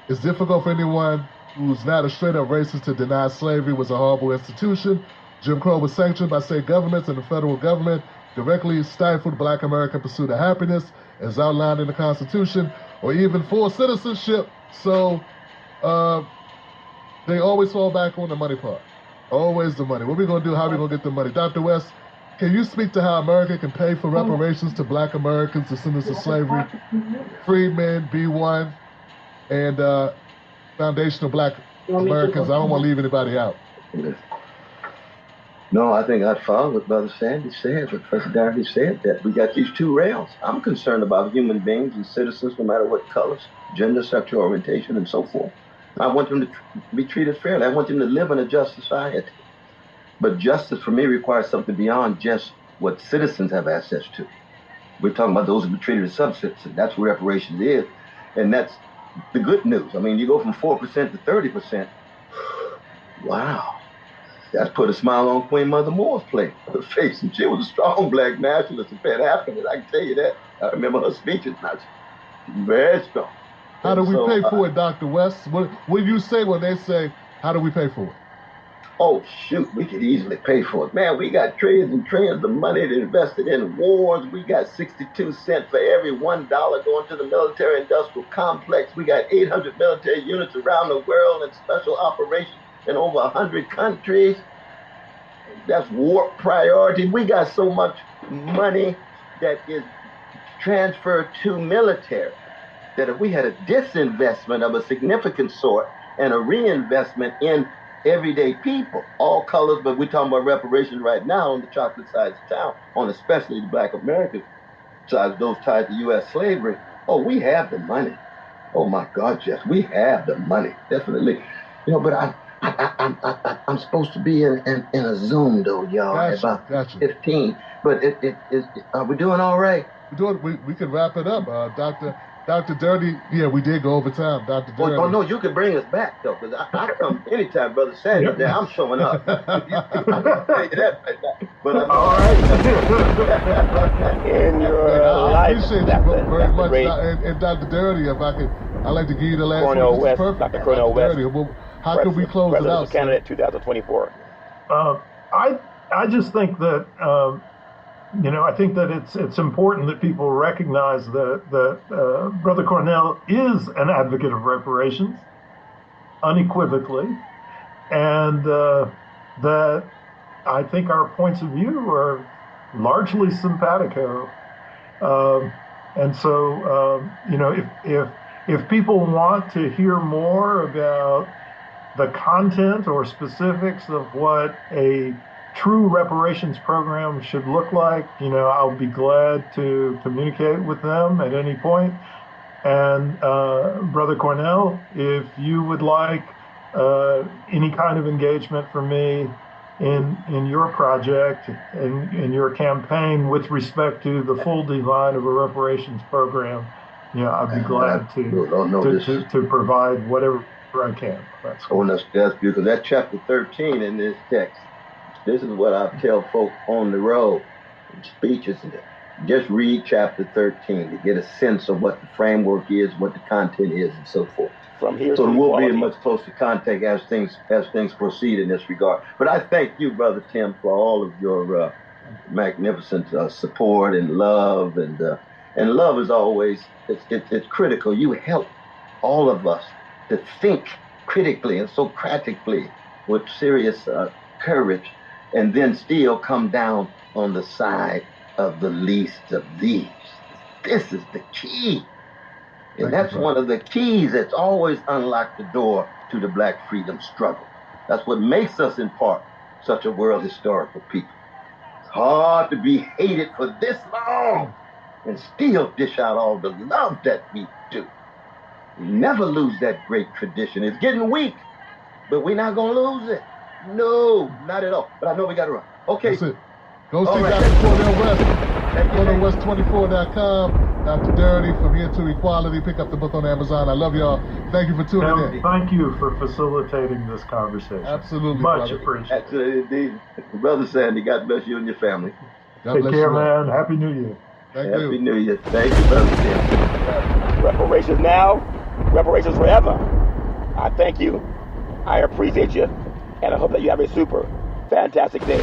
it's difficult for anyone who's not a straight-up racist to deny slavery was a horrible institution. Jim Crow was sanctioned by state governments, and the federal government directly stifled Black American pursuit of happiness, as outlined in the Constitution, or even full citizenship. So they always fall back on the money part. Always the money. What are we going to do? How are we going to get the money? Dr. West, can you speak to how America can pay for reparations to Black Americans descendants of slavery, freedmen, B1, and foundational Black Americans? I don't want to leave anybody out. No, I think I'd follow what Brother Sandy said, what Professor Darby said, that we got these two rails. I'm concerned about human beings and citizens, no matter what colors, gender, sexual orientation, and so forth. I want them to be treated fairly. I want them to live in a just society. But justice for me requires something beyond just what citizens have access to. We're talking about those who are treated as subcitizens. That's what reparations is. And that's the good news. I mean, you go from 4% to 30%. Wow. That's put a smile on Queen Mother Moore's face. And she was a strong Black nationalist and Pan-Africanist. I can tell you that. I remember her speeches. Very strong. How do we pay for it, Dr. West? What do you say when they say, how do we pay for it? Oh, shoot, we could easily pay for it. Man, we got trillions and trillions of money to invested in wars. We got 62 cents for every $1 going to the military-industrial complex. We got 800 military units around the world and special operations in over 100 countries. That's war priority. We got so much money that is transferred to military that if we had a disinvestment of a significant sort and a reinvestment in everyday people, all colors, but we're talking about reparations right now on the chocolate side of town, on especially the Black American side, those tied to U.S. slavery. Oh, we have the money. Oh my God, yes, we have the money, definitely. You know, but I'm supposed to be in a Zoom though, y'all, about 15. But are we doing all right? We can wrap it up, Dr. Dirty. Yeah, we did go over time, Dr. Dirty. Oh no, you can bring us back though, because I come anytime, Brother Sandy. Yep. I'm showing up. But all right. In your life. I appreciate you very much, and Dr. Dirty. If I could, I'd like to give you the last CORNEL word. West, Dr. CORNEL West. How can we close it out? Candidate 2024. I just think that. I think that it's important that people recognize that Brother CORNEL is an advocate of reparations, unequivocally, and that I think our points of view are largely simpatico. And so, if people want to hear more about the content or specifics of what a true reparations program should look like, I'll be glad to communicate with them at any point. And Brother Cornell, if you would like any kind of engagement from me in your project, in your campaign with respect to the full design of a reparations program, I'd be glad to provide whatever I can. That's beautiful. That chapter 13 in this text, this is what I tell folk on the road, in speeches. Just read chapter 13 to get a sense of what the framework is, what the content is, and so forth. From here, so we'll be in much closer contact as things proceed in this regard. But I thank you, Brother Tim, for all of your magnificent support and love, and love is always it's critical. You help all of us to think critically and Socratically with serious courage, and then still come down on the side of the least of these. This is the key. And that's one of the keys that's always unlocked the door to the black freedom struggle. That's what makes us, in part, such a world historical people. It's hard to be hated for this long and still dish out all the love that we do. We never lose that great tradition. It's getting weak, but we're not going to lose it. No, not at all. But I know we got to run. Okay. That's it. Go see Dr. Cornel West. CornelWest24.com. Dr. Dirty, From Here to Equality. Pick up the book on Amazon. I love y'all. Thank you for tuning in. Thank you for facilitating this conversation. Absolutely. Much appreciated. Absolutely indeed. Brother Sandy, God bless you and your family. God Take bless care, you, man. Happy New Year. Happy New Year. Thank you, Brother Tim. Reparations now, reparations forever. I thank you. I appreciate you. And I hope that you have a super fantastic day.